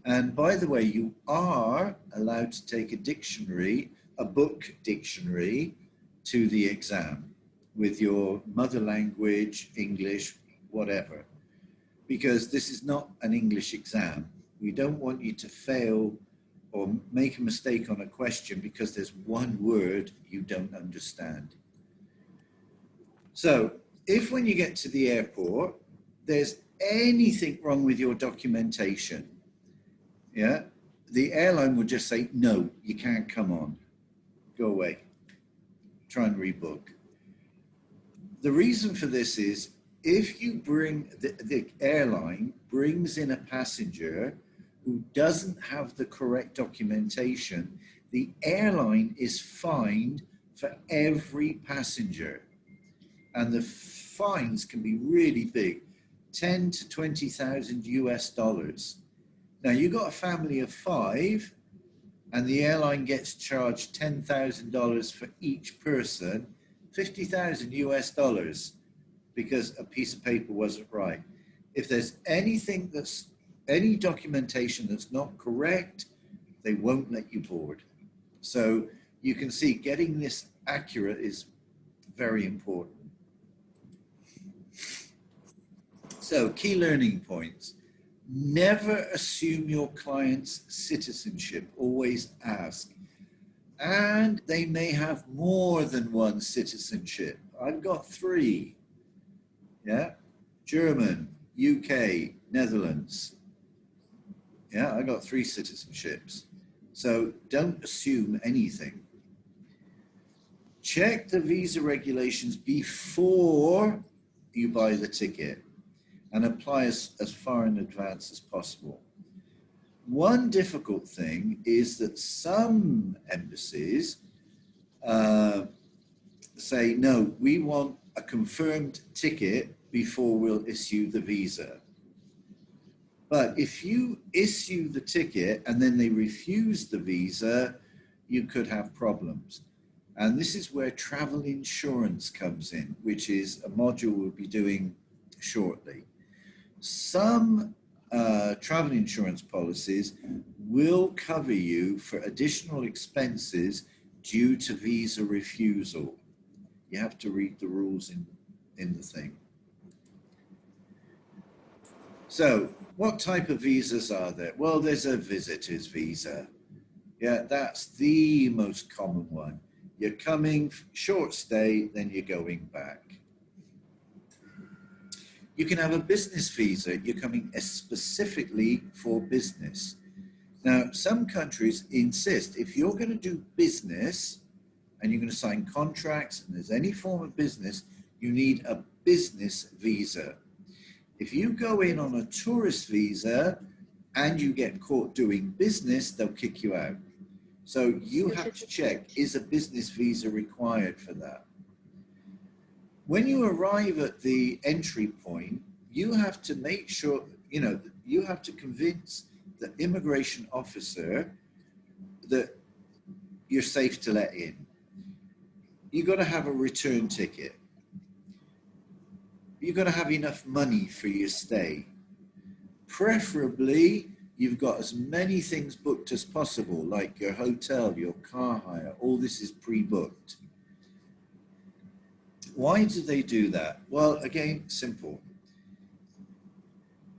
Speaker 1: And by the way, you are allowed to take a dictionary, a book dictionary, to the exam with your mother language, English, whatever, because this is not an English exam. We don't want you to fail or make a mistake on a question because there's one word you don't understand. So if when you get to the airport, there's anything wrong with your documentation, yeah, the airline will just say, no, you can't come on, go away, try and rebook. The reason for this is if you bring, the airline brings in a passenger who doesn't have the correct documentation, the airline is fined for every passenger. And the fines can be really big, 10 to 20,000 US dollars. Now you got a family of 5 and the airline gets charged $10,000 for each person, 50,000 US dollars because a piece of paper wasn't right. If there's anything that's, any documentation that's not correct, they won't let you board. So you can see getting this accurate is very important. So key learning points. Never assume your client's citizenship, always ask. And they may have more than one citizenship. I've got 3, yeah? German, UK, Netherlands. Yeah, I got 3 citizenships. So don't assume anything. check the visa regulations before you buy the ticket and apply as far in advance as possible. One difficult thing is that some embassies say, no, we want a confirmed ticket before we'll issue the visa. But if you issue the ticket and then they refuse the visa, you could have problems. And this is where travel insurance comes in, which is a module we'll be doing shortly. Some travel insurance policies will cover you for additional expenses due to visa refusal. You have to read the rules in the thing. So what type of visas are there? Well, there's a visitor's visa. Yeah, that's the most common one. You're coming, short stay, then you're going back. You can have a business visa. You're coming specifically for business. Now, some countries insist if you're going to do business and you're going to sign contracts and there's any form of business, you need a business visa. If you go in on a tourist visa and you get caught doing business, they'll kick you out. So you have to check, is a business visa required for that? When you arrive at the entry point, you have to make sure, you have to convince the immigration officer that you're safe to let in. You've got to have a return ticket. You've got to have enough money for your stay. Preferably, you've got as many things booked as possible, like your hotel, your car hire, all this is pre-booked. Why do they do that? Well, again, simple.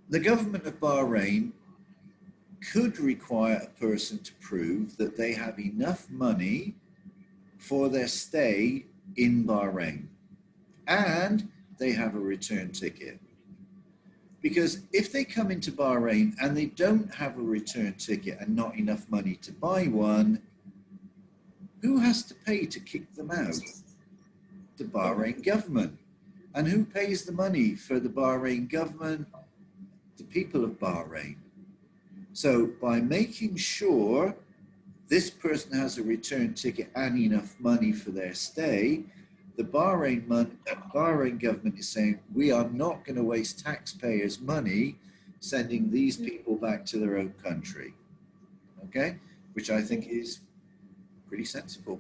Speaker 1: The government of Bahrain could require a person to prove that they have enough money for their stay in Bahrain and they have a return ticket. Because if they come into Bahrain and they don't have a return ticket and not enough money to buy one, who has to pay to kick them out? The Bahrain government. And who pays the money for the Bahrain government? The people of Bahrain. So by making sure this person has a return ticket and enough money for their stay, the Bahrain government is saying, we are not going to waste taxpayers' money sending these people back to their own country. Okay? Which I think is pretty sensible.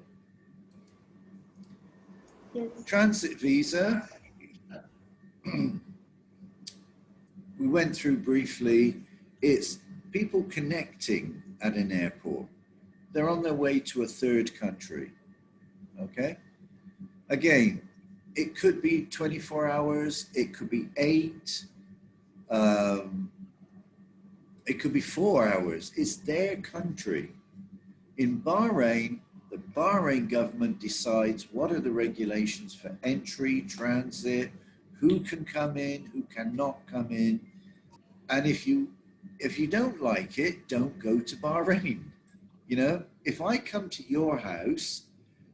Speaker 7: Yes.
Speaker 1: Transit visa, we went through briefly. It's people connecting at an airport. They're on their way to a third country. Okay? Again, it could be 24 hours, it could be 8, it could be 4 hours. It's their country. In Bahrain, the Bahrain government decides what are the regulations for entry, transit, who can come in, who cannot come in. And if you don't like it, don't go to Bahrain. If I come to your house,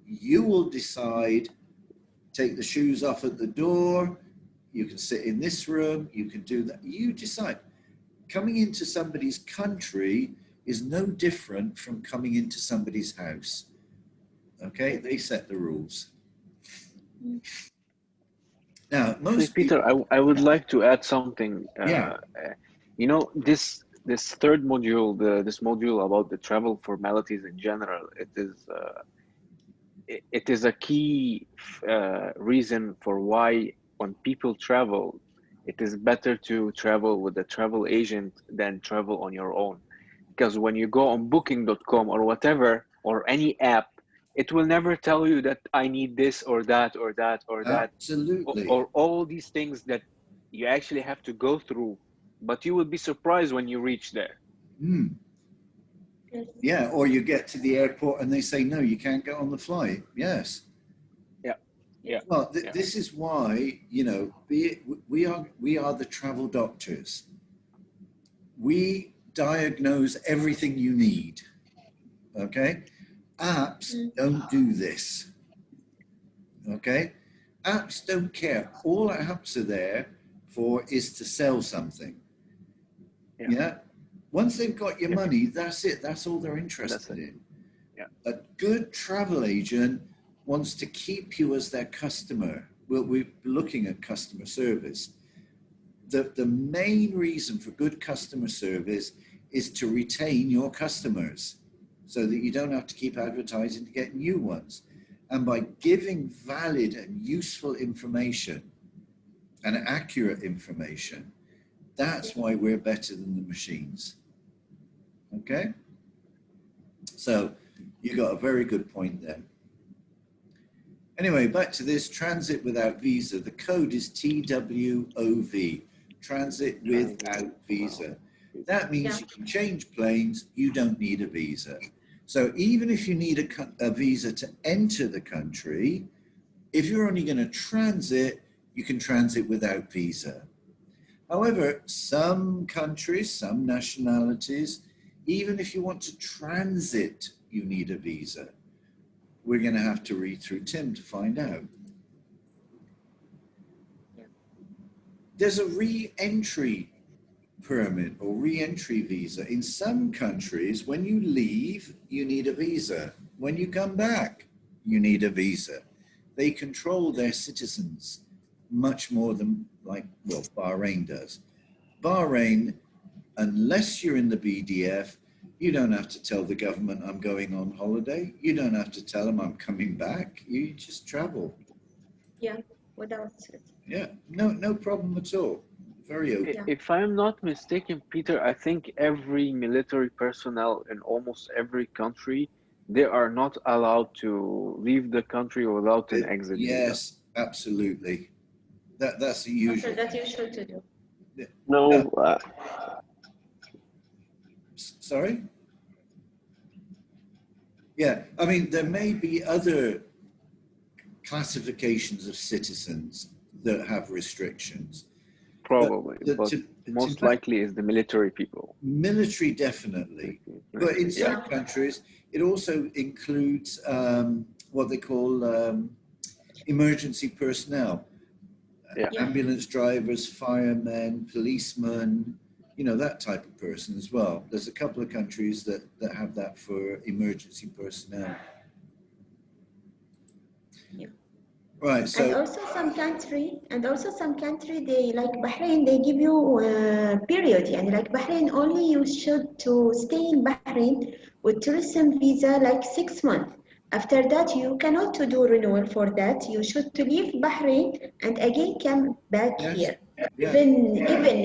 Speaker 1: you will decide, take the shoes off at the door, you can sit in this room, you can do that. You decide. Coming into somebody's country is no different from coming into somebody's house. Okay, they set the rules. Now, most
Speaker 4: Peter,
Speaker 1: people,
Speaker 4: I would like to add something.
Speaker 1: Yeah.
Speaker 4: This third module, this module about the travel formalities in general, it is a key reason for why when people travel, it is better to travel with a travel agent than travel on your own. Because when you go on booking.com or whatever, or any app, it will never tell you that I need this or that or that or that,
Speaker 1: absolutely.
Speaker 4: or all these things that you actually have to go through. But you will be surprised when you reach there.
Speaker 7: Yes.
Speaker 1: Yeah, or you get to the airport and they say, no, you can't get on the flight. Yes.
Speaker 4: Yeah.
Speaker 1: Well, this is why, we are the travel doctors. We diagnose everything you need. Okay? Apps don't do this. Okay? Apps don't care. All apps are there for is to sell something.
Speaker 4: Yeah.
Speaker 1: Yeah. Once they've got your
Speaker 4: Yeah.
Speaker 1: money, that's it. That's all they're interested in. A good travel agent wants to keep you as their customer. We're looking at customer service. The main reason for good customer service is to retain your customers so that you don't have to keep advertising to get new ones. And by giving valid and useful information and accurate information, that's why we're better than the machines. Okay? So you got a very good point there. Anyway, back to this transit without visa. The code is TWOV, transit without visa. That means you can change planes, you don't need a visa. So even if you need a visa to enter the country, if you're only going to transit, you can transit without visa. However, some countries, some nationalities, even if you want to transit, you need a visa. We're going to have to read through Tim to find out. There's a re-entry permit or re-entry visa. In some countries, when you leave, you need a visa. When you come back, you need a visa. They control their citizens much more than Bahrain does. Bahrain, unless you're in the BDF, you don't have to tell the government I'm going on holiday. You don't have to tell them I'm coming back. You just travel.
Speaker 7: Yeah, without it.
Speaker 1: Yeah, no problem at all. Very okay.
Speaker 4: If I'm not mistaken, Peter, I think every military personnel in almost every country, they are not allowed to leave the country without an exit visa.
Speaker 1: Yes, absolutely. That's the usual.
Speaker 7: So that's usual to do.
Speaker 2: No,
Speaker 1: Sorry? Yeah, I mean, there may be other classifications of citizens that have restrictions.
Speaker 4: Probably, but most likely is the military people.
Speaker 1: Military, definitely. But in some countries, it also includes what they call emergency personnel. Ambulance drivers, firemen, policemen, you know, that type of person as well. There's a couple of countries that have that for emergency personnel.
Speaker 7: Yeah.
Speaker 1: Right. So
Speaker 7: and also some country they like Bahrain, they give you a period, and like Bahrain only you should to stay in Bahrain with tourism visa like 6 months. After that you cannot to do renewal for that. You should to leave Bahrain and again come back here.
Speaker 1: Yeah.
Speaker 7: Even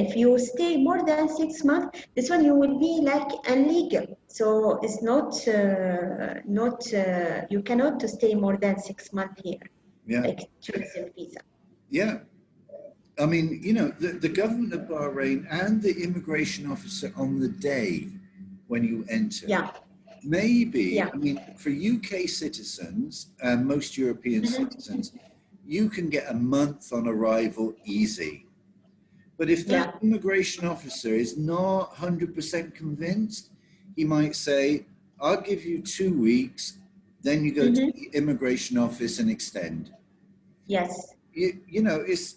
Speaker 7: if you stay more than 6 months, this one you will be like illegal. So it's not you cannot to stay more than 6 months here.
Speaker 1: Yeah.
Speaker 7: Like tourism visa.
Speaker 1: Yeah. I mean, you know, the government of Bahrain and the immigration officer on the day when you enter.
Speaker 7: Yeah.
Speaker 1: Maybe, I mean, for UK citizens and most European citizens, you can get a month on arrival easy. But if that immigration officer is not 100% convinced, he might say, I'll give you 2 weeks, then you go to the immigration office and extend.
Speaker 7: Yes.
Speaker 1: You know, it's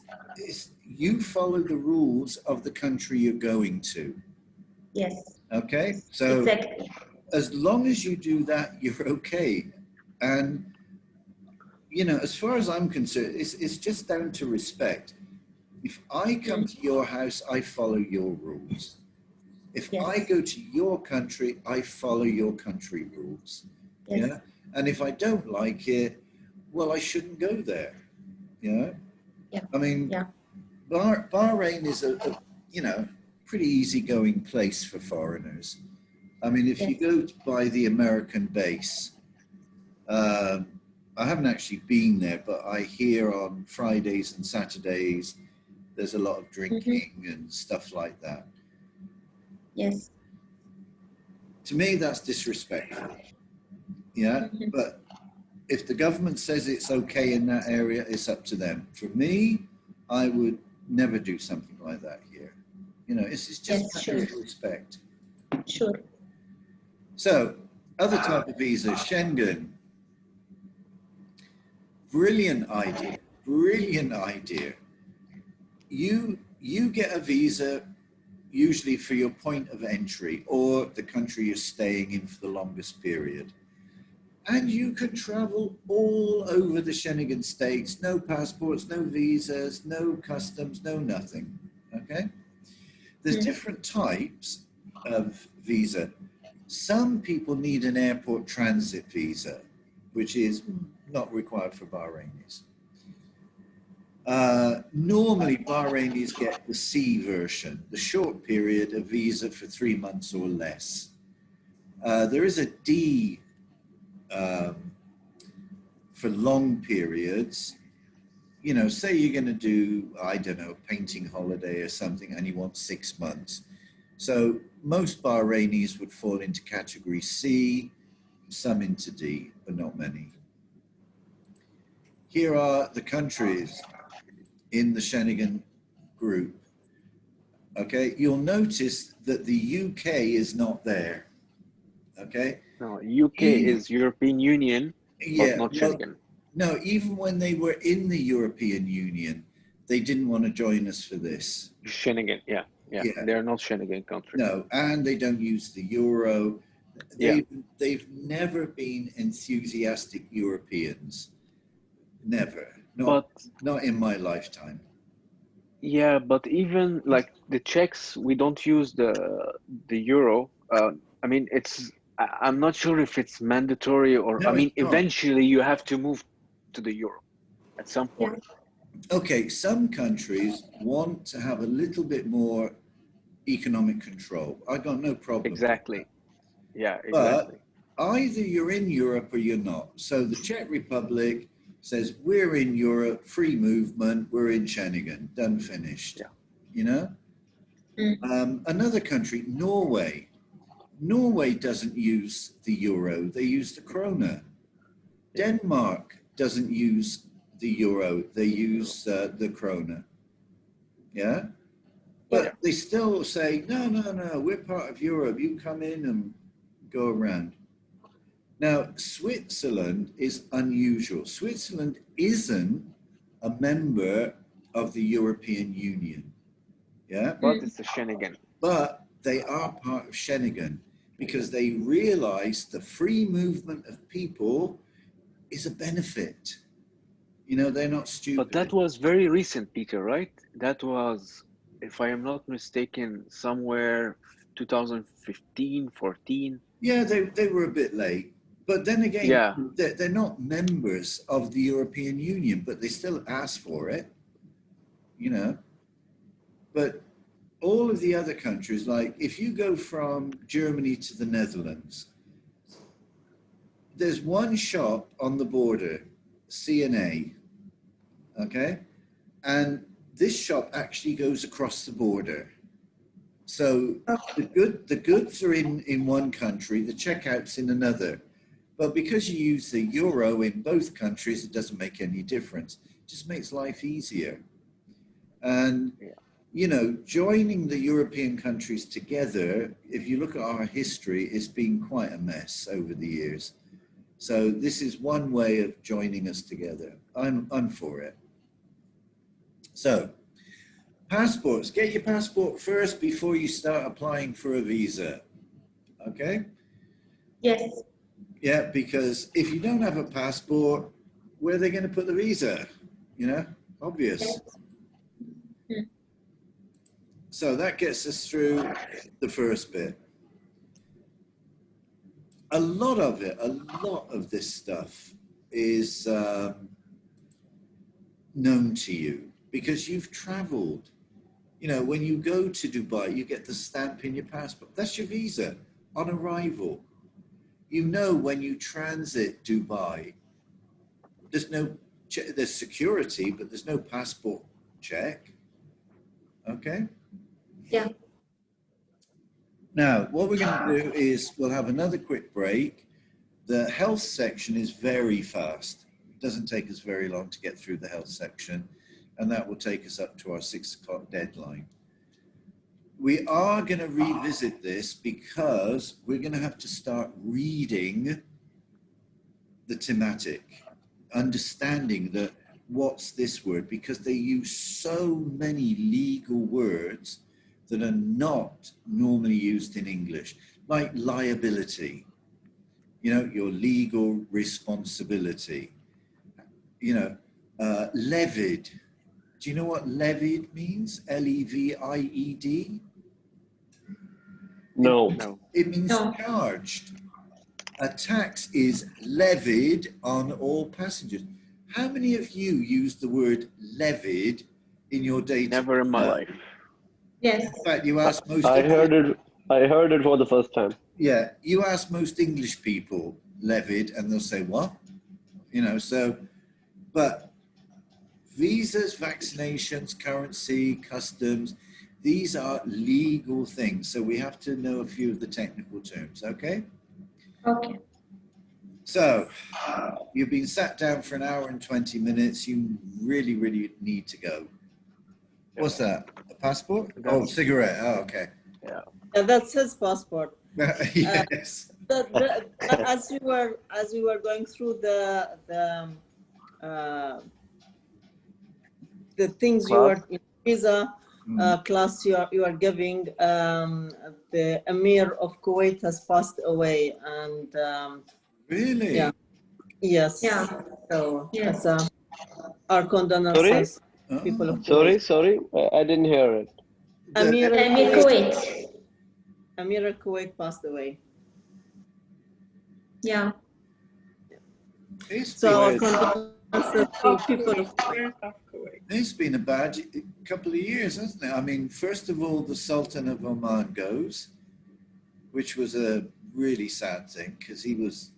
Speaker 1: you follow the rules of the country you're going to.
Speaker 7: Yes.
Speaker 1: Okay? So
Speaker 7: exactly.
Speaker 1: As long as you do that, you're okay. And, you know, as far as I'm concerned, it's just down to respect. If I come to your house, I follow your rules. If I go to your country, I follow your country rules.
Speaker 7: Yes.
Speaker 1: Yeah. And if I don't like it, well, I shouldn't go there. Yeah.
Speaker 7: Yeah.
Speaker 1: I mean, Bahrain is a you know, pretty easygoing place for foreigners. I mean, if you go by the American base, I haven't actually been there, but I hear on Fridays and Saturdays, there's a lot of drinking and stuff like that.
Speaker 7: Yes.
Speaker 1: To me, that's disrespectful. Yeah. But if the government says it's okay in that area, it's up to them. For me, I would never do something like that here. You know, it's just matter of respect.
Speaker 7: Sure.
Speaker 1: So, other type of visa, Schengen. brilliant idea, brilliant idea. You get a visa usually for your point of entry or the country you're staying in for the longest period. And you can travel all over the Schengen states, no passports, no visas, no customs, no nothing, okay? There's different types of visa. Some people need an airport transit visa, which is not required for Bahrainis. Normally, Bahrainis get the C version, the short period of visa for 3 months or less. There is a D for long periods. You know, say you're going to do, I don't know, a painting holiday or something, and you want 6 months. So most Bahrainis would fall into category C, some into D, but not many. Here are the countries in the Schengen group. Okay, you'll notice that the UK is not there. Okay.
Speaker 4: No, UK is European Union, but not Schengen.
Speaker 1: No, even when they were in the European Union, they didn't want to join us for this.
Speaker 4: Schengen, yeah. They're not Schengen countries.
Speaker 1: No, and they don't use the euro. They've never been enthusiastic Europeans. Never. Not in my lifetime.
Speaker 4: Yeah, but even like the Czechs, we don't use the euro. I mean, I'm not sure if it's mandatory or,
Speaker 1: No,
Speaker 4: I mean, eventually you have to move to the euro at some point.
Speaker 1: Okay, some countries want to have a little bit more economic control. I got no problem.
Speaker 4: Exactly. Yeah, exactly.
Speaker 1: But either you're in Europe or you're not. So the Czech Republic says, we're in Europe, free movement, we're in Schengen, done, finished.
Speaker 4: Yeah.
Speaker 1: You know? Another country, Norway. Norway doesn't use the euro, they use the krona. Denmark doesn't use the euro, they use the krona. Yeah? But they still say, no, we're part of Europe, you come in and go around. Now, Switzerland is unusual. Switzerland isn't a member of the European Union. Yeah?
Speaker 4: But it's a Schengen.
Speaker 1: But they are part of Schengen because they realize the free movement of people is a benefit. You know, they're not stupid.
Speaker 4: But that was very recent, Peter, right? That was, if I am not mistaken, somewhere 2015, 14.
Speaker 1: Yeah, they were a bit late. But then again, they're not members of the European Union, but they still ask for it, you know. But all of the other countries, like if you go from Germany to the Netherlands, there's one shop on the border, C&A, okay? And this shop actually goes across the border. So the goods are in one country, the checkout's in another. But because you use the euro in both countries, it doesn't make any difference. It just makes life easier. And, you know, joining the European countries together, if you look at our history, it's been quite a mess over the years. So this is one way of joining us together. I'm for it. So, passports. Get your passport first before you start applying for a visa. Okay?
Speaker 7: Yes.
Speaker 1: Yeah, because if you don't have a passport, where are they going to put the visa? You know, obvious.
Speaker 7: Yes.
Speaker 1: So that gets us through the first bit. A lot of this stuff is known to you because you've traveled. You know, when you go to Dubai, you get the stamp in your passport. That's your visa on arrival. You know, when you transit Dubai, there's security, but there's no passport check. Okay?
Speaker 7: Yeah.
Speaker 1: Now, what we're going to do is we'll have another quick break. The health section is very fast. It doesn't take us very long to get through the health section, and that will take us up to our 6 o'clock deadline. We are going to revisit this because we're going to have to start reading the thematic. understanding that what's this word, because they use so many legal words that are not normally used in English, like liability, you know, your legal responsibility, you know, levied. Do you know what levied means? Levied?
Speaker 2: No.
Speaker 4: No.
Speaker 1: It means
Speaker 7: No.
Speaker 1: charged. A tax is levied on all passengers. How many of you use the word levied in your day-to-day?
Speaker 4: Never in my life.
Speaker 7: Yes.
Speaker 1: In fact, you ask most.
Speaker 2: I heard it for the first time.
Speaker 1: Yeah, you ask most English people levied, and they'll say what? You know. So, but visas, vaccinations, currency, customs, these are legal things. So we have to know a few of the technical terms. Okay.
Speaker 7: Okay.
Speaker 1: So you've been sat down for an hour and 20 minutes. You really, really need to go. What's that? A passport? Oh, cigarette. Oh, okay.
Speaker 4: Yeah.
Speaker 5: That's his passport.
Speaker 1: Yes.
Speaker 5: As we were going through the things you were in visa class you are giving, the Emir of Kuwait has passed away, and
Speaker 1: Really?
Speaker 5: yeah, yes,
Speaker 7: Yeah.
Speaker 5: so
Speaker 7: Yes.
Speaker 5: that's our condolences, people of Kuwait.
Speaker 2: Sorry, I didn't hear it.
Speaker 5: Emir
Speaker 7: Emir
Speaker 5: al-Kuwait,
Speaker 7: Kuwait.
Speaker 5: Emir al-Kuwait passed away.
Speaker 7: Yeah.
Speaker 5: So our
Speaker 2: Kuwait.
Speaker 5: condolences to people of Kuwait.
Speaker 1: It's been a bad couple of years, hasn't it? I mean, first of all, the Sultan of Oman goes, which was a really sad thing because he was